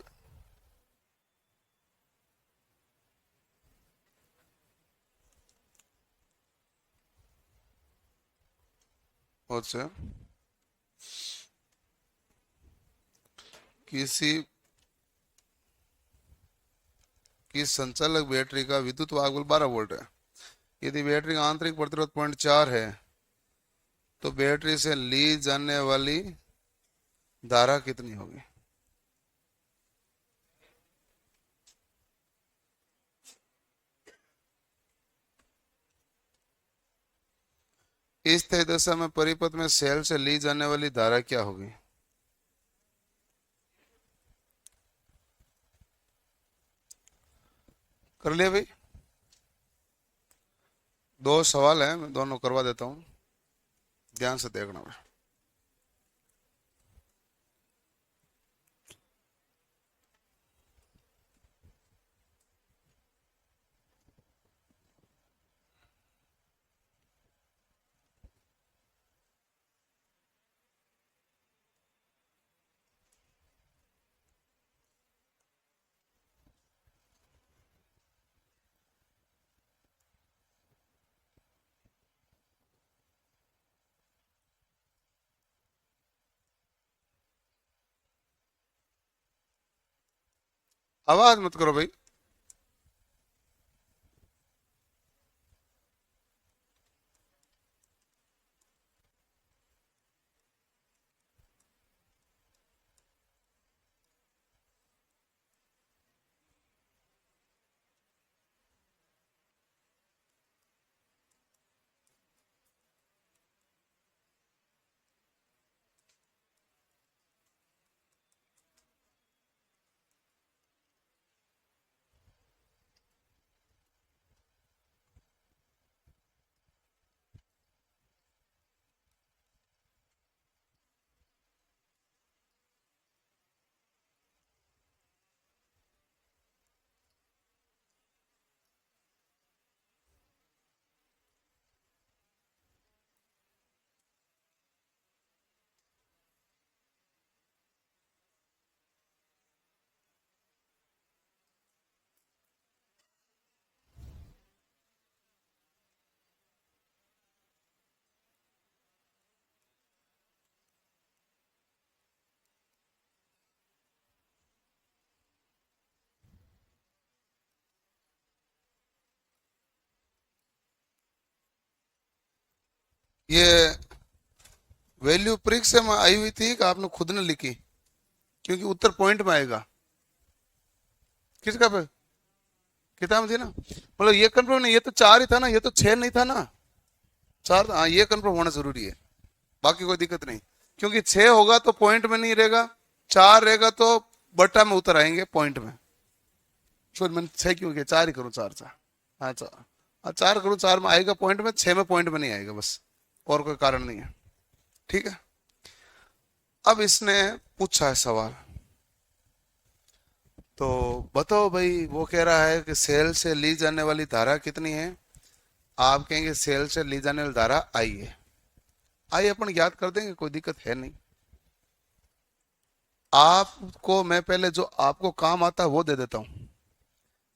अच्छा, किसी की संचालक बैटरी का विद्युत वाहक 12 वोल्ट है। यदि बैटरी का आंतरिक प्रतिरोध 0.4 है तो बैटरी से ली जाने वाली धारा कितनी होगी? इस तय दशा में परिपथ में सेल से ली जाने वाली धारा क्या होगी? कर लिया भाई? दो सवाल है, मैं दोनों करवा देता हूं, ध्यान से देखना भाई। आवाज मत करो भाई। ये वैल्यू परीक्षा में आई हुई थी कि आपने खुद ने लिखी? क्योंकि उत्तर पॉइंट में आएगा। किसका पे किताब में थी ना, मतलब ये कंफर्म नहीं, ये तो 4 ही था ना, ये तो 6 नहीं था ना, 4। हाँ ये कंफर्म होना जरूरी है, बाकी कोई दिक्कत नहीं। क्योंकि 6 होगा तो पॉइंट में नहीं रहेगा, 4 रहेगा तो बट्टा में उतर आएंगे पॉइंट में। सॉरी मैंने 6 क्यों किया, 4 ही करूँ, 4 4। हाँ 4, हाँ 4 करूँ, 4 में आएगा पॉइंट में, 6 में पॉइंट में नहीं आएगा बस। और कोई कारण नहीं है। ठीक है, अब इसने पूछा है सवाल, तो बताओ भाई, वो कह रहा है कि सेल से ली जाने वाली धारा कितनी है। आप कहेंगे सेल से ली जाने वाली धारा आई है। आई अपन याद कर देंगे, कोई दिक्कत है नहीं। आपको मैं पहले जो आपको काम आता है वो दे देता हूं।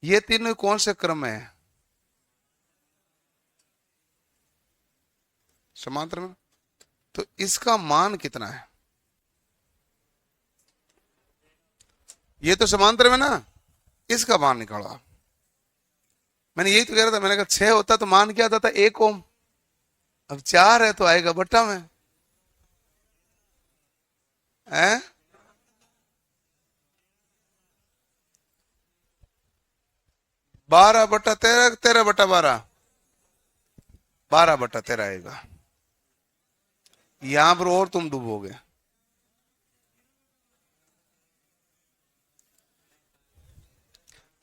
ये तीनों कौन से क्रम में है? समांतर में। तो इसका मान कितना है? ये तो समांतर में ना, इसका मान निकालो आप। मैंने यही तो कह रहा था, मैंने कहा 6 होता तो मान क्या आता था? 1 ओम। अब 4 है तो आएगा बट्टा में है। 12/13, 13/12, 12/13 आएगा। यहां पर और तुम डूबोगे।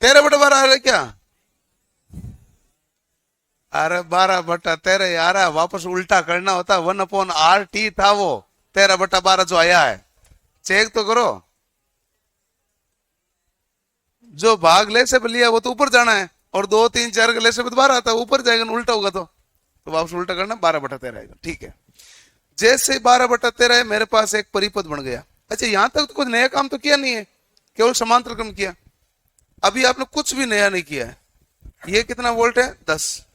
13/12 आ रहा है क्या? अरे 12/13 यार, वापस उल्टा करना होता। 1/RT था वो, 13/12 जो आया है। चेक तो करो। जो भाग ले से लिया वो तो ऊपर जाना है, और 2 3 4 के ले से दोबारा आता है, ऊपर जाएगा ना, उल्टा होगा तो वापस उल्टा करना। 12/13 आएगा। ठीक है, जैसे 12/13 है, मेरे पास एक परिपथ बन गया। अच्छा, यहां तक तो कुछ नया काम तो किया नहीं है, केवल समांतर क्रम किया। अभी आपने कुछ भी नया नहीं किया है। ये कितना वोल्ट है? 10।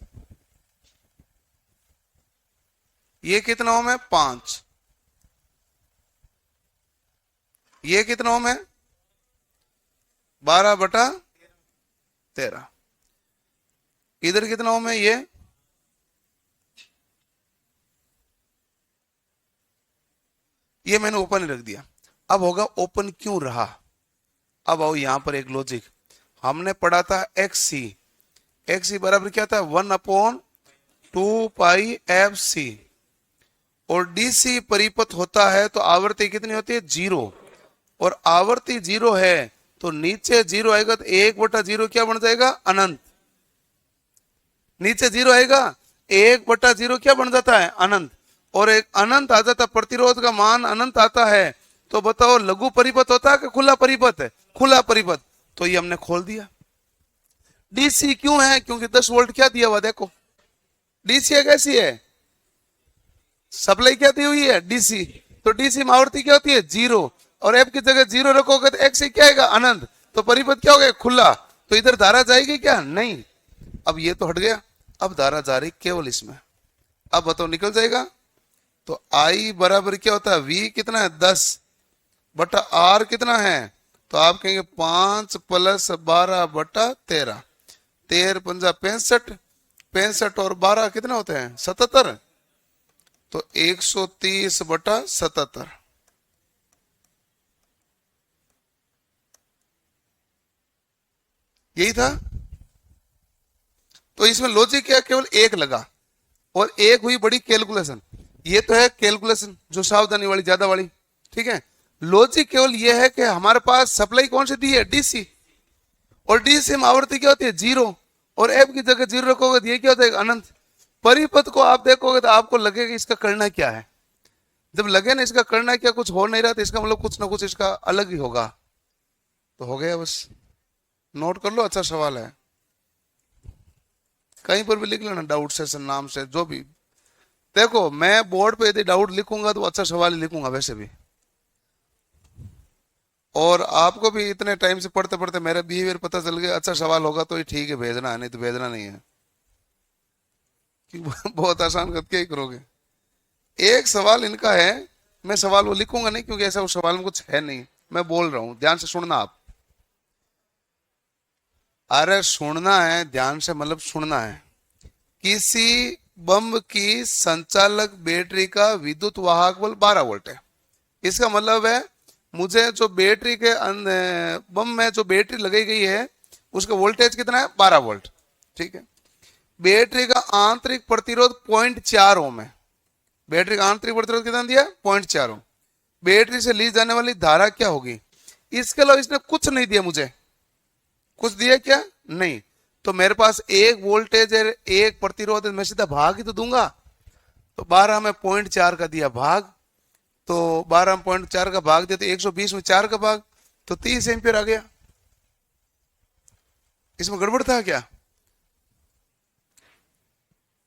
ये कितना ओम है? 5। ये कितना ओम है? 12/13। इधर कितना ओम है? ये मैंने ओपन ही रख दिया। अब होगा ओपन क्यों रहा? अब आओ यहां पर एक लॉजिक। हमने पढ़ा था XC। XC बराबर क्या था? 1/2πfc। और DC परिपथ होता है तो आवर्ती कितनी होती है? 0। और आवर्ती 0 है तो नीचे 0 आएगा तो 1/0 क्या बन जाएगा? अनंत। नीचे 0 आएगा, 1/0 क्या बन जाता है? अनंत। और एक अनंत आ जाता, प्रतिरोध का मान अनंत आता है। तो बताओ लघु परिपथ होता है कि खुला परिपथ है? खुला परिपथ। तो ये हमने खोल दिया। डीसी क्यों है? क्योंकि 10 वोल्ट क्या दिया हुआ देखो। डीसी कैसी है? सप्लाई क्या दी हुई है? डीसी। तो डीसी में आवृत्ति क्या होती है? 0। और एफ की जगह 0 रखोगे तो एक्स क्या आएगा? अनंत। तो परिपथ क्या हो गया? खुला। तो इधर धारा जाएगी क्या? नहीं। अब ये तो हट गया, अब धारा जा रही केवल इसमें। अब बताओ निकल जाएगा। तो आई बराबर क्या होता है? वी कितना है? 10/R कितना है? तो आप कहेंगे 5 + 12/13। 13 पंजा 65, 65 और 12 कितने होते हैं? 77। तो 130/77। यही था। तो इसमें लॉजिक क्या? केवल एक लगा और एक हुई बड़ी कैलकुलेशन। ये तो है कैलकुलेशन जो सावधानी वाली, ज्यादा वाली। ठीक है, लॉजिक केवल ये है कि हमारे पास सप्लाई कौन सी दी है? डीसी। और डीसी में आवृत्ति क्या होती है? 0। और एफ की जगह 0 रखोगे तो ये क्या होता है? अनंत। परिपथ को आप देखोगे तो आपको लगेगा इसका करना क्या है। जब लगे ना इसका करना क्या, कुछ हो नहीं रहा, तो इसका मतलब कुछ ना कुछ इसका अलग ही होगा। तो हो गया बस। नोट कर लो, अच्छा सवाल है। कहीं पर भी लिख लेना, डाउट सेशन नाम से जो भी। देखो मैं बोर्ड पे यदि डाउट लिखूंगा तो अच्छा सवाल ही लिखूंगा वैसे भी। और आपको भी इतने टाइम से पढ़ते पढ़ते मेरा बिहेवियर पता चल गया, अच्छा सवाल होगा तो ही ठीक है भेजना है, नहीं तो भेजना नहीं है। कि बहुत आसान करके ही करोगे। एक सवाल इनका है, मैं सवाल वो लिखूंगा नहीं क्योंकि ऐसा उस सवाल में कुछ है नहीं। मैं बोल रहा हूं, ध्यान से सुनना आप। अरे सुनना है ध्यान से, मतलब सुनना है। किसी बम की संचालक बैटरी का विद्युत वाहक बल 12 वोल्ट है। इसका मतलब है मुझे जो बैटरी के बम में जो बैटरी लगाई गई है उसका वोल्टेज कितना है? 12 वोल्ट। ठीक है, बैटरी का आंतरिक प्रतिरोध 0.4 ओम है। बैटरी का आंतरिक प्रतिरोध कितना दिया? 0.4 ओम। बैटरी से ली जाने वाली धारा क्या होगी? इसके अलावा इसने कुछ नहीं दिया मुझे। कुछ दिया क्या? नहीं। तो मेरे पास एक वोल्टेज है, एक प्रतिरोध है, मैं सीधा भाग ही तो दूंगा। तो 12 में 0.4 का दिया भाग, तो 12 में 0.4 का भाग दिया तो 120 में 4 का भाग, तो 30 एम्पियर आ गया। इसमें गड़बड़ था क्या?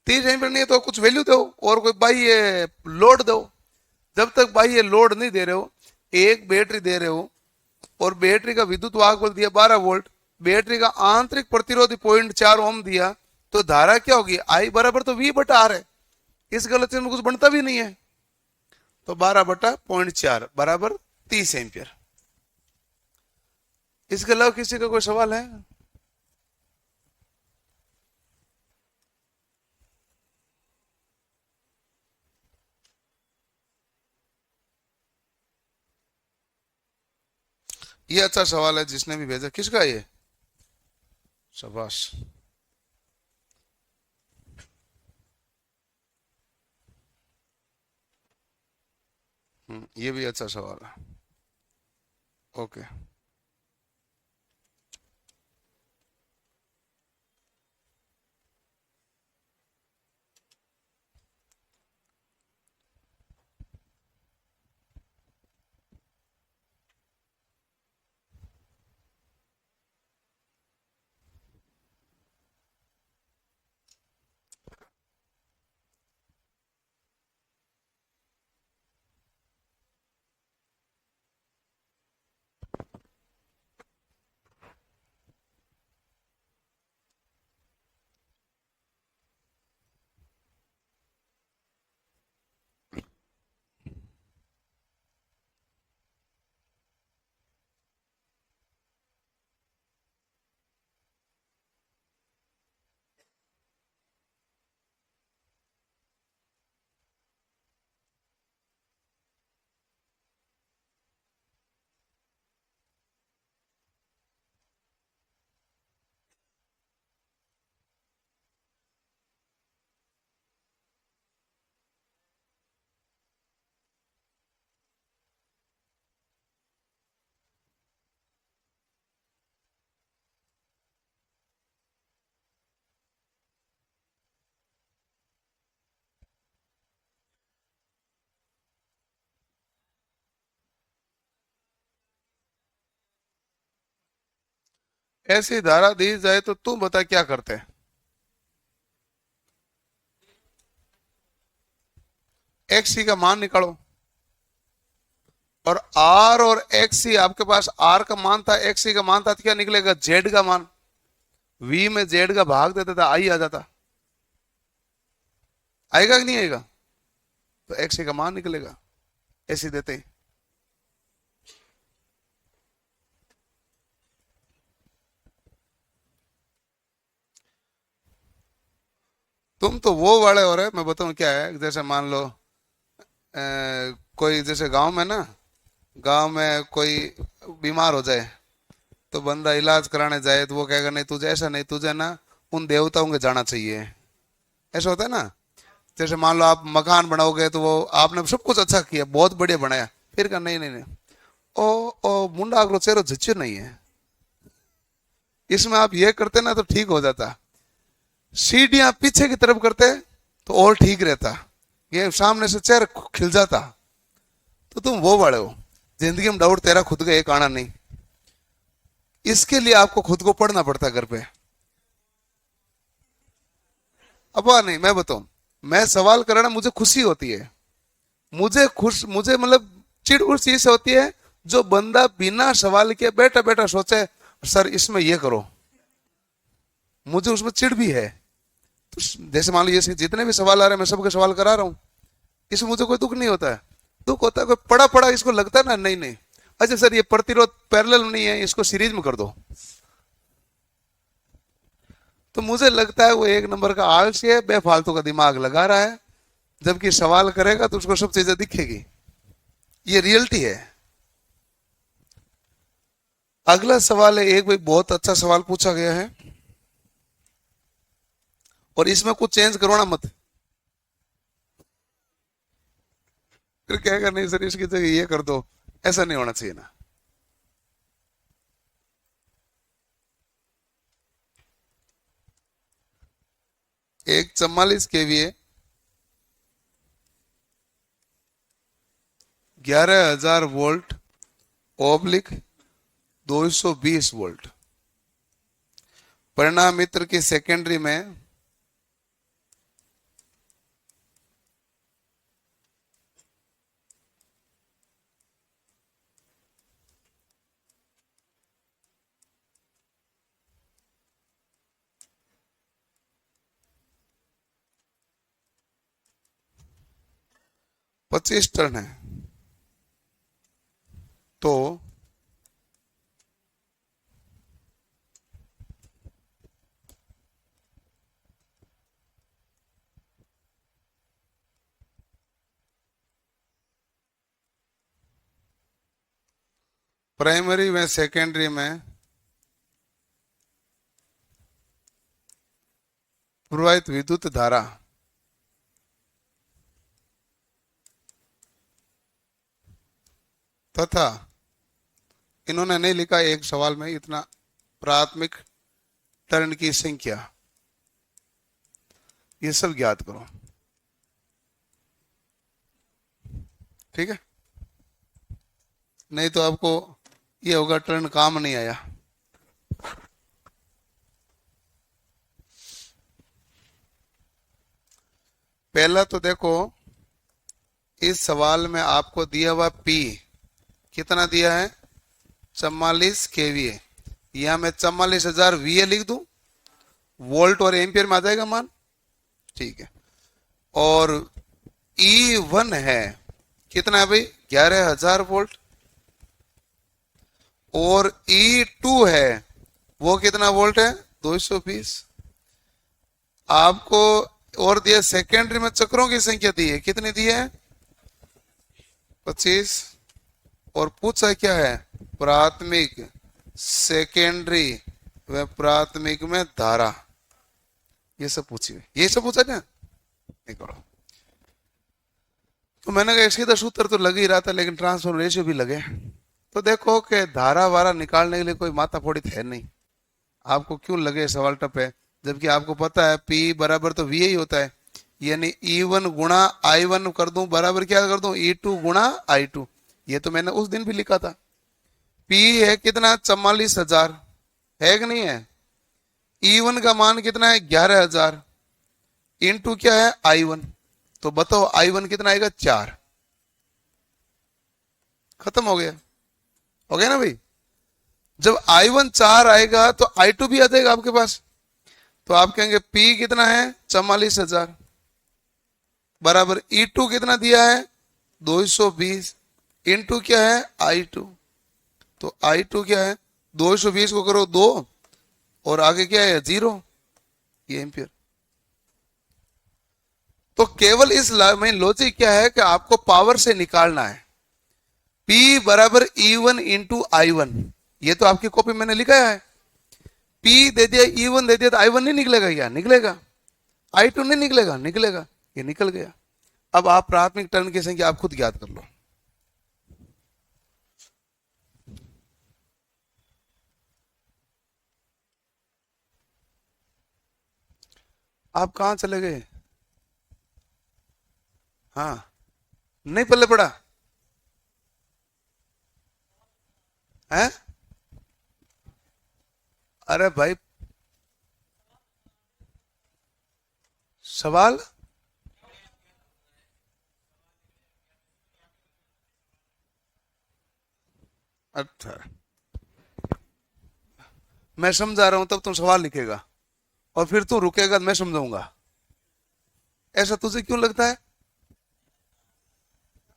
30 एम्पियर नहीं है तो कुछ वैल्यू दो और कोई बाह्य लोड दो। जब तक बाह्य लोड नहीं दे रहे हो, एक बैटरी दे रहे हो और बैटरी का विद्युत वाहक बल दिया 12 वोल्ट, बैटरी का आंतरिक प्रतिरोधी 0.4 ओम दिया, तो धारा क्या होगी? आई बराबर तो वी बटा आर है। इस गलत में कुछ बनता भी नहीं है। तो 12 बटा 0.4 बराबर 30 एम्पियर। इसके अलावा किसी का कोई सवाल है? ये अच्छा सवाल है जिसने भी भेजा। किसका ये? शाबाश। ये भी अच्छा सवाल है। ओके। ऐसी धारा दी जाए तो तू बता क्या करते हैं? एक्स सी का मान निकालो। और आर और एक्स सी, आपके पास आर का मान था, एक्स सी का मान था, तो क्या निकलेगा? जेड का मान। वी में जेड का भाग देता था, आई आ जाता। आएगा कि नहीं आएगा? तो एक्स सी का मान निकलेगा ऐसे देते ही। तुम तो वो वाले हो रहे, मैं बताऊं क्या है। जैसे मान लो कोई जैसे गांव में ना, गांव में कोई बीमार हो जाए तो बंदा इलाज कराने जाए तो वो कहेगा नहीं तुझे ऐसा नहीं, तुझे ना उन देवताओं के जाना चाहिए। ऐसा होता है ना। जैसे मान लो आप मकान बनाओगे तो वो आपने सब कुछ अच्छा किया, बहुत बढ़िया बनाया, फिर कहा नहीं नहीं नहीं, ओ ओ मुंडा अगलो चेहरो झच्चू नहीं है। इसमें आप ये करते ना तो ठीक हो जाता। सीढ़ियां पीछे की तरफ करते तो और ठीक रहता। ये सामने से चेहरा खिल जाता। तो तुम वो बड़े हो। जिंदगी में डाउट तेरा खुद का एक आना नहीं। इसके लिए आपको खुद को पढ़ना पड़ता घर पे। अब नहीं, मैं बताऊं, मैं सवाल करना मुझे खुशी होती है। मुझे मतलब चिढ़ उस चीज से होती है जो बंदा बिना सवाल के बैठा बैठा सोचे सर इसमें ये करो। मुझे उसमें चिढ़ भी है। तो जैसे मान लो ये जितने भी सवाल आ रहे हैं मैं सबके सवाल करा रहा हूँ, इसमें मुझे कोई दुख नहीं होता है। दुख होता है कोई पढ़ा पढ़ा इसको लगता है ना नहीं नहीं, अच्छा सर ये प्रतिरोध पैरेलल नहीं है, इसको सीरीज में कर दो। तो मुझे लगता है वो एक नंबर का आलसी है, बेफालतू का दिमाग लगा रहा है। जबकि सवाल करेगा तो उसको सब चीजें दिखेगी। ये रियलिटी है। अगला सवाल है, एक भाई बहुत अच्छा सवाल पूछा गया है और इसमें कुछ चेंज करवाना मत। फिर कहेगा नहीं सर इसकी जगह ये कर दो, ऐसा नहीं होना चाहिए ना। एक 44 केवीए 11,000 वोल्ट ओब्लिक 220 वोल्ट। परिणाम मित्र की सेकेंडरी में पच्चीस टर्न है। तो प्राइमरी व सेकेंडरी में प्रवाहित विद्युत धारा तथा इन्होंने नहीं लिखा एक सवाल में इतना, प्राथमिक टर्न की संख्या, ये सब ज्ञात करो। ठीक है, नहीं तो आपको ये होगा टर्न काम नहीं आया। पहला तो देखो, इस सवाल में आपको दिया हुआ P कितना दिया है, 44 kVA। यहां मैं 44,000 VA लिख दूं, वोल्ट और एम्पियर में आ जाएगा मान। ठीक है, और E1 है कितना है भाई, 11,000 वोल्ट। और E2 है वो कितना वोल्ट है, 220। आपको और दिया सेकेंडरी में चक्रों की संख्या दी है, कितनी दी है, 25। और पूछा क्या है, प्राथमिक सेकेंडरी व प्राथमिक में धारा, ये सब पूछी हुई, ये सब पूछा ना, नहीं करो। तो मैंने कहा सीधा सूत्र तो लग ही रहा था, लेकिन ट्रांसफर रेशियो भी लगे। तो देखो कि धारा वारा निकालने के लिए कोई माथा फोड़ी है नहीं, आपको क्यों लगे सवाल टप है, जबकि आपको पता है P बराबर तो V ही होता है। यानी E1 गुणा I1 कर दूं बराबर क्या कर दूं, E2 गुणा I2। ये तो मैंने उस दिन भी लिखा था। P है कितना, 44,000 है कि नहीं है। E1 का मान कितना है, 11,000 इंटू क्या है, I1। तो बताओ I1 कितना आएगा, 4। खत्म हो गया ना भाई। जब I1 4 आएगा तो I2 भी आ जाएगा आपके पास। तो आप कहेंगे P कितना है, 44,000 बराबर E2 कितना दिया है, 220 इंटू क्या है, I2। तो I2 क्या है, 220 को करो 2 और आगे क्या है, 0, ये एम्पियर। तो केवल इस में लॉजिक क्या है कि आपको पावर से निकालना है। P बराबर E1 इंटू I1, ये तो आपकी कॉपी मैंने लिखा है। P दे दिया, E1 दे दिया, तो I1 नहीं निकलेगा, क्या निकलेगा, I2 नहीं निकलेगा, निकलेगा, ये निकल गया। अब आप प्राथमिक टर्न की संख्या आप खुद ज्ञात कर लो। आप कहां चले गए, हाँ नहीं पल्ले पड़ा है। अरे भाई सवाल, अच्छा मैं समझा रहा हूं तब तुम सवाल लिखेगा और फिर तू रुकेगा, मैं समझाऊंगा। ऐसा तुझे क्यों लगता है,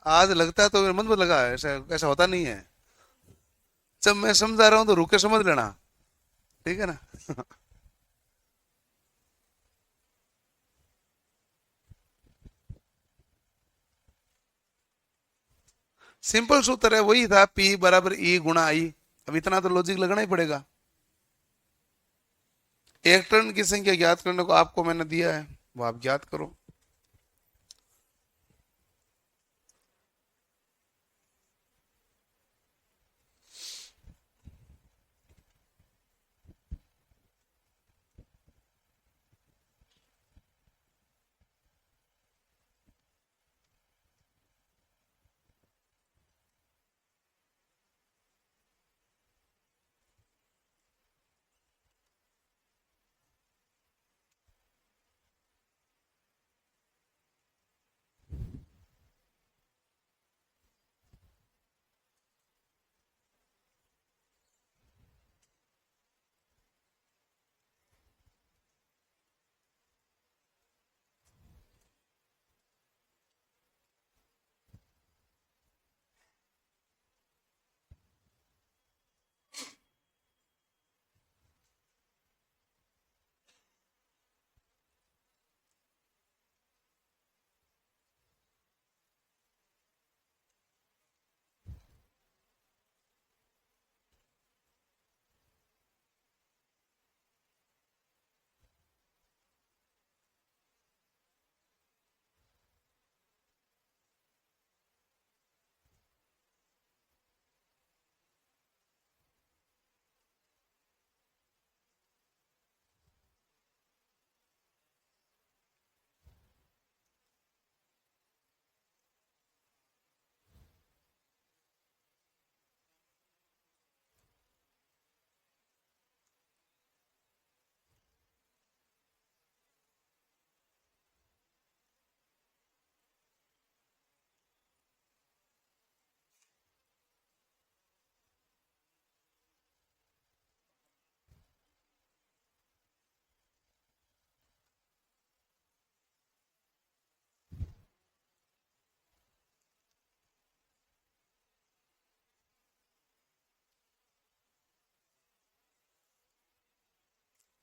आज लगता है तो मेरे मन में लगा है, ऐसा ऐसा होता नहीं है। जब मैं समझा रहा हूं तो रुके समझ लेना, ठीक है ना। सिंपल सूत्र है, वही था P बराबर E गुणा I। अब इतना तो लॉजिक लगना ही पड़ेगा। एक टर्न की संख्या ज्ञात करने को आपको मैंने दिया है, वो आप ज्ञात करो।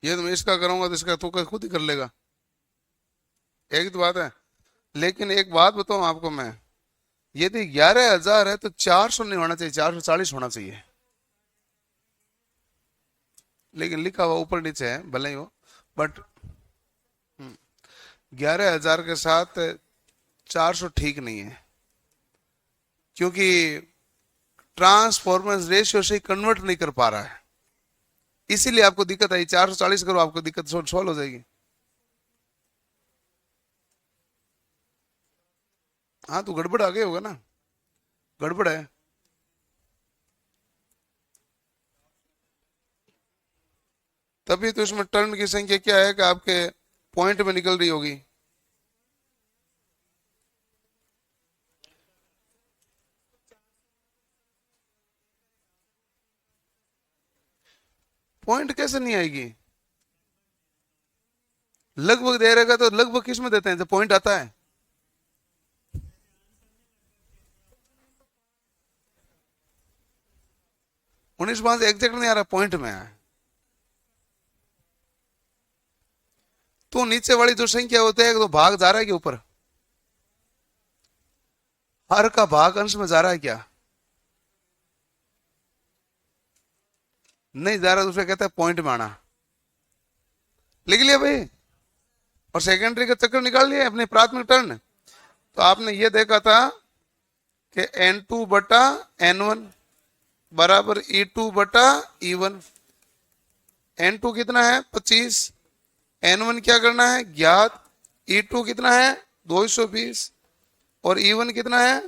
ये तो मैं इसका करूंगा तो इसका तू खुद ही कर लेगा। एक ही तो बात है। लेकिन एक बात बताऊं आपको मैं, यदि 11,000 है तो 400 नहीं होना चाहिए, 440 होना चाहिए। लेकिन लिखा हुआ ऊपर नीचे है भले ही हो, बट 11,000 के साथ 400 ठीक नहीं है, क्योंकि ट्रांसफॉर्मेंस रेशियो से कन्वर्ट नहीं कर पा रहा है, इसीलिए आपको दिक्कत आई। 440 करो, आपको दिक्कत सॉल्व हो जाएगी। हाँ तो गड़बड़ आ गया होगा ना, गड़बड़ है। तभी तो इसमें टर्न की संख्या क्या है कि आपके पॉइंट में निकल रही होगी। पॉइंट कैसे नहीं आएगी? लगभग दे रहेगा तो लगभग किस में देते हैं जब पॉइंट आता है? 19 5 एग्जैक्ट नहीं आ रहा, पॉइंट में है। तो नीचे वाली जो संख्या होती है तो भाग जा रहा है के ऊपर, हर का भाग अंश में जा रहा है क्या? नहीं जा रहा, दूसरा कहता है पॉइंट में आना। लिख लिया भाई? और सेकेंडरी का चक्कर निकाल लिया अपने प्राथमिक टर्न। तो आपने ये देखा था कि N2/N1 बराबर E2/E1। N2 कितना है? 25। N1 क्या करना है? ज्ञात। E2 कितना है? 220। और E1 कितना है?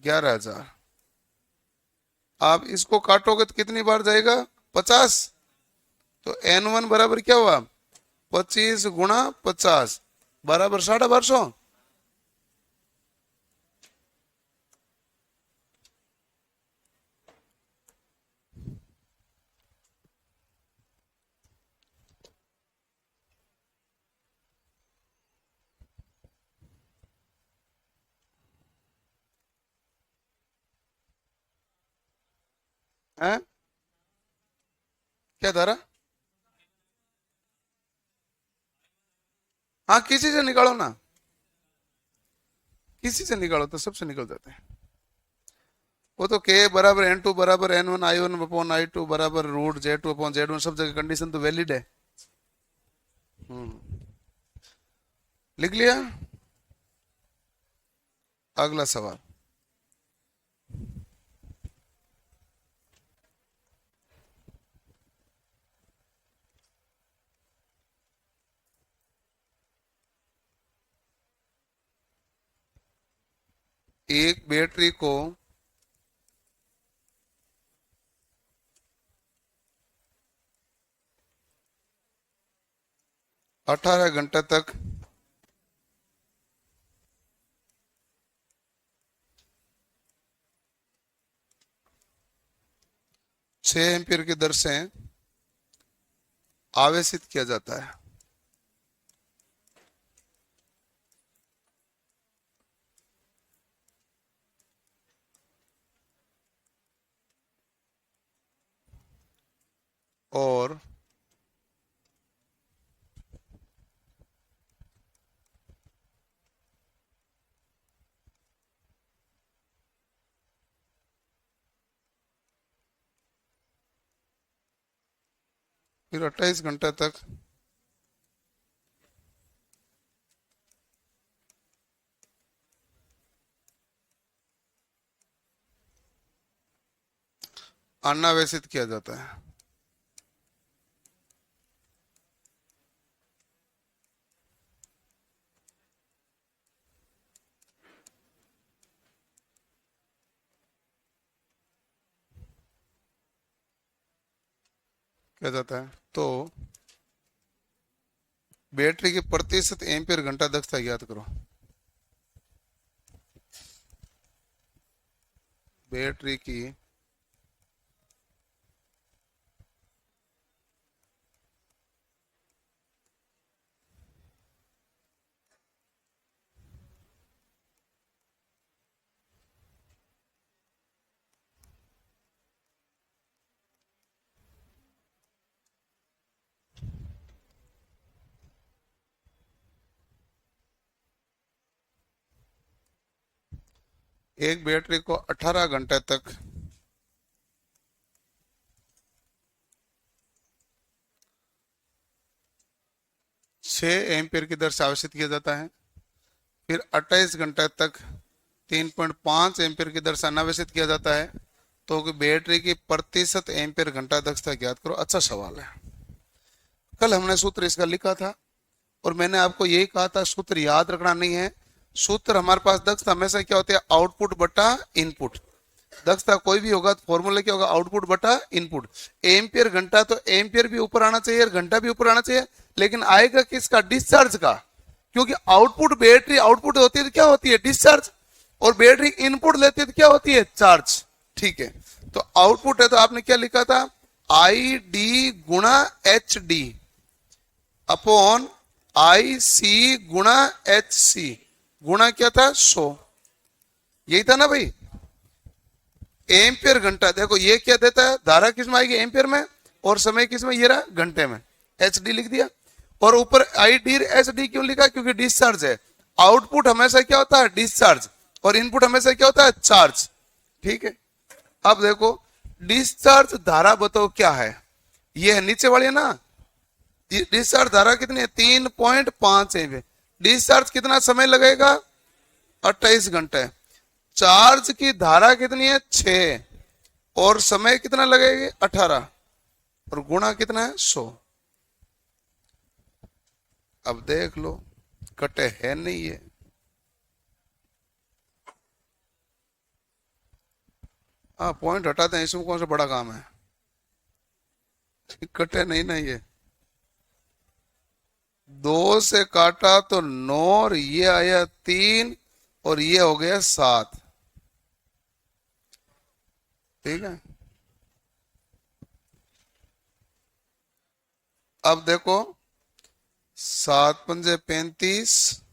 11,000। आप इसको काटोगे तो कितनी बार जाएगा? 50। तो N1 बराबर क्या हुआ? 25 × 50 बराबर 1250। है क्या धारा? हाँ किसी से निकालो ना, किसी से निकालो तो सबसे निकल जाते हैं। वो तो के बराबर N2 बराबर N1 I1/I2 बराबर √Z2/Z1, सब जगह कंडीशन तो वैलिड है। हम्म, लिख लिया। अगला सवाल। एक बैटरी को 18 घंटे तक 6 एम्पीयर की दर से आवेशित किया जाता है। और फिर 28 घंटे तक अनावेशित किया जाता है। किया जाता है तो बैटरी की प्रतिशत एम्पीयर घंटा दक्षता ज्ञात करो। बैटरी की एक बैटरी को 18 घंटे तक 6 एम्पीयर की दर से आवेशित किया जाता है। फिर 28 घंटे तक 3.5 एम्पीयर की दर से अनावेशित किया जाता है। तो बैटरी की प्रतिशत एम्पीयर घंटा दक्षता ज्ञात करो। अच्छा सवाल है। कल हमने सूत्र इसका लिखा था और मैंने आपको यही कहा था सूत्र याद रखना नहीं है। सूत्र हमारे पास दक्षता हमेशा क्या होती है, आउटपुट बटा इनपुट। दक्षता कोई भी होगा तो फॉर्मूला क्या होगा, आउटपुट बटा इनपुट। एम्पियर घंटा तो एम्पियर भी ऊपर आना चाहिए और घंटा भी ऊपर आना चाहिए, लेकिन आएगा किसका, डिस्चार्ज का। क्योंकि आउटपुट बैटरी आउटपुट होती है तो क्या होती है, डिस्चार्ज, और बैटरी इनपुट लेती है तो क्या होती है, चार्ज। ठीक है, तो आउटपुट है तो आपने क्या लिखा था, आई डी गुणा एच डी अपॉन आई सी गुणा एच सी। गुणा क्या था, 100। यही था ना भाई। एम्पियर घंटा, देखो ये क्या देता है, धारा किस में आएगी, एम्पियर में, और समय किस में, ये रहा घंटे में, एच डी लिख दिया। और ऊपर आई डी एच डी क्यों लिखा, क्योंकि डिस्चार्ज है। आउटपुट हमेशा क्या होता है, डिस्चार्ज, और इनपुट हमेशा क्या होता है, चार्ज। ठीक है, अब देखो डिस्चार्ज धारा बताओ क्या है, ये है नीचे वाली है ना। डिस्चार्ज धारा कितनी है, 3.5 एम्पीयर। डिस्चार्ज कितना समय लगेगा, 28 घंटे। चार्ज की धारा कितनी है, 6, और समय कितना लगेगा, 18, और गुणा कितना है, 100। अब देख लो, कटे है नहीं ये। हाँ, पॉइंट हटाते हैं, इसमें कौन सा बड़ा काम है। कटे नहीं ना ये। 2 से काटा तो 9, और ये आया 3, और ये हो गया 7। ठीक है, अब देखो 7 पंजे 35,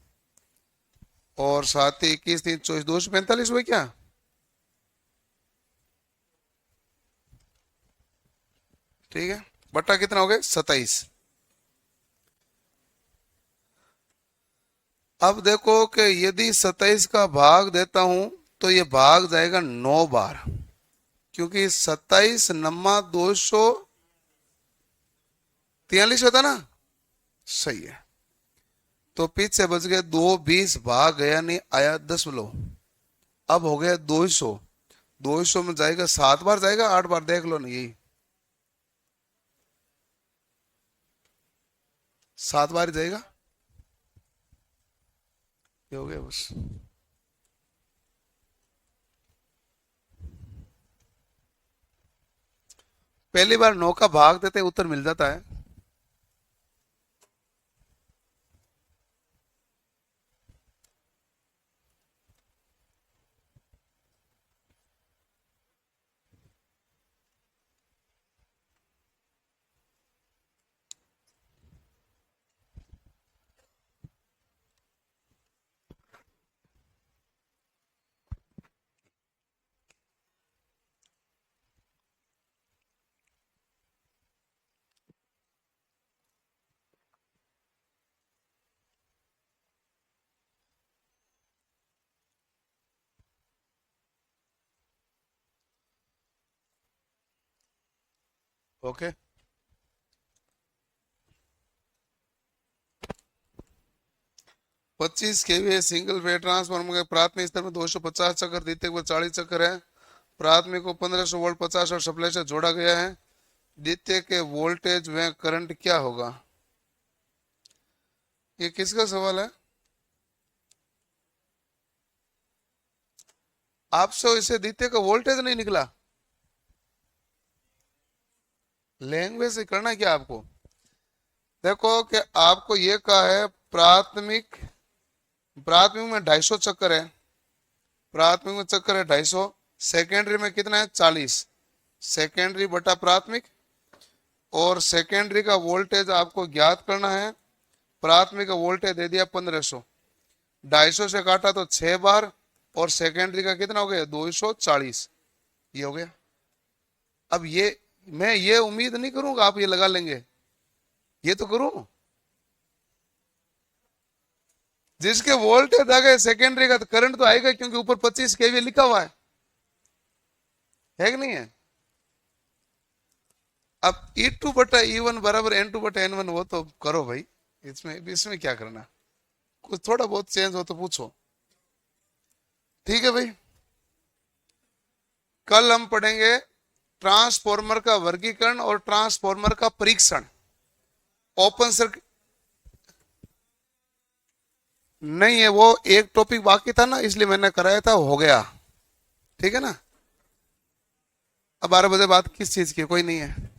और 7 21 3 24, 245 हुए क्या। ठीक है, बटा कितना हो गया, 27। अब देखो कि यदि 27 का भाग देता हूं तो ये भाग जाएगा 9 बार, क्योंकि 27 नम्मा 243 होता ना। सही है, तो पीछे बच गए 2, 20 भाग गया नहीं, आया 10। अब हो गया 200। 200 में जाएगा 7 बार, जाएगा 8 बार, देख लो ना, यही 7 बार जाएगा। ये हो गया बस। पहली बार 9 का भाग देते उत्तर मिल जाता है। Okay, 25 KVA single phase transformer के प्राथमिक स्तर में 250 चक्र, द्वितीयक में 40 चक्र है। प्राथमिक को 1500 वोल्ट 50 और सप्लाई से जोड़ा गया है। द्वितीय के वोल्टेज व करंट क्या होगा। ये किसका सवाल है, आपसे इसे द्वितीय का वोल्टेज नहीं निकला। लैंग्वेज से करना क्या आपको, देखो कि आपको ये कहा है प्राथमिक, प्राथमिक में 250 चक्कर है, प्राथमिक में चक्कर है 250, सेकेंडरी में कितना है 40, सेकेंडरी बटा प्राथमिक, और सेकेंडरी का वोल्टेज आपको ज्ञात करना है। प्राथमिक का वोल्टेज दे दिया 1500, 250 से काटा तो 6 बार, और सेकेंडरी का कितना हो गया 240। ये हो गया। अब ये मैं ये उम्मीद नहीं करूंगा आप ये लगा लेंगे, ये तो करूं, जिसके वोल्टेज आ गए सेकेंडरी का तो करंट तो आएगा, क्योंकि ऊपर 25 केवी लिखा हुआ है कि नहीं है? अब E2/E1 बराबर N2/N1, वो तो करो भाई, इसमें इसमें क्या करना, कुछ थोड़ा बहुत चेंज हो तो पूछो। ठीक है भाई, कल हम पढ़ेंगे ट्रांसफॉर्मर का वर्गीकरण और ट्रांसफॉर्मर का परीक्षण। ओपन सर्किट नहीं है, वो एक टॉपिक बाकी था ना, इसलिए मैंने कराया था, हो गया। ठीक है ना? अब 12 बजे बात किस चीज की, कोई नहीं है।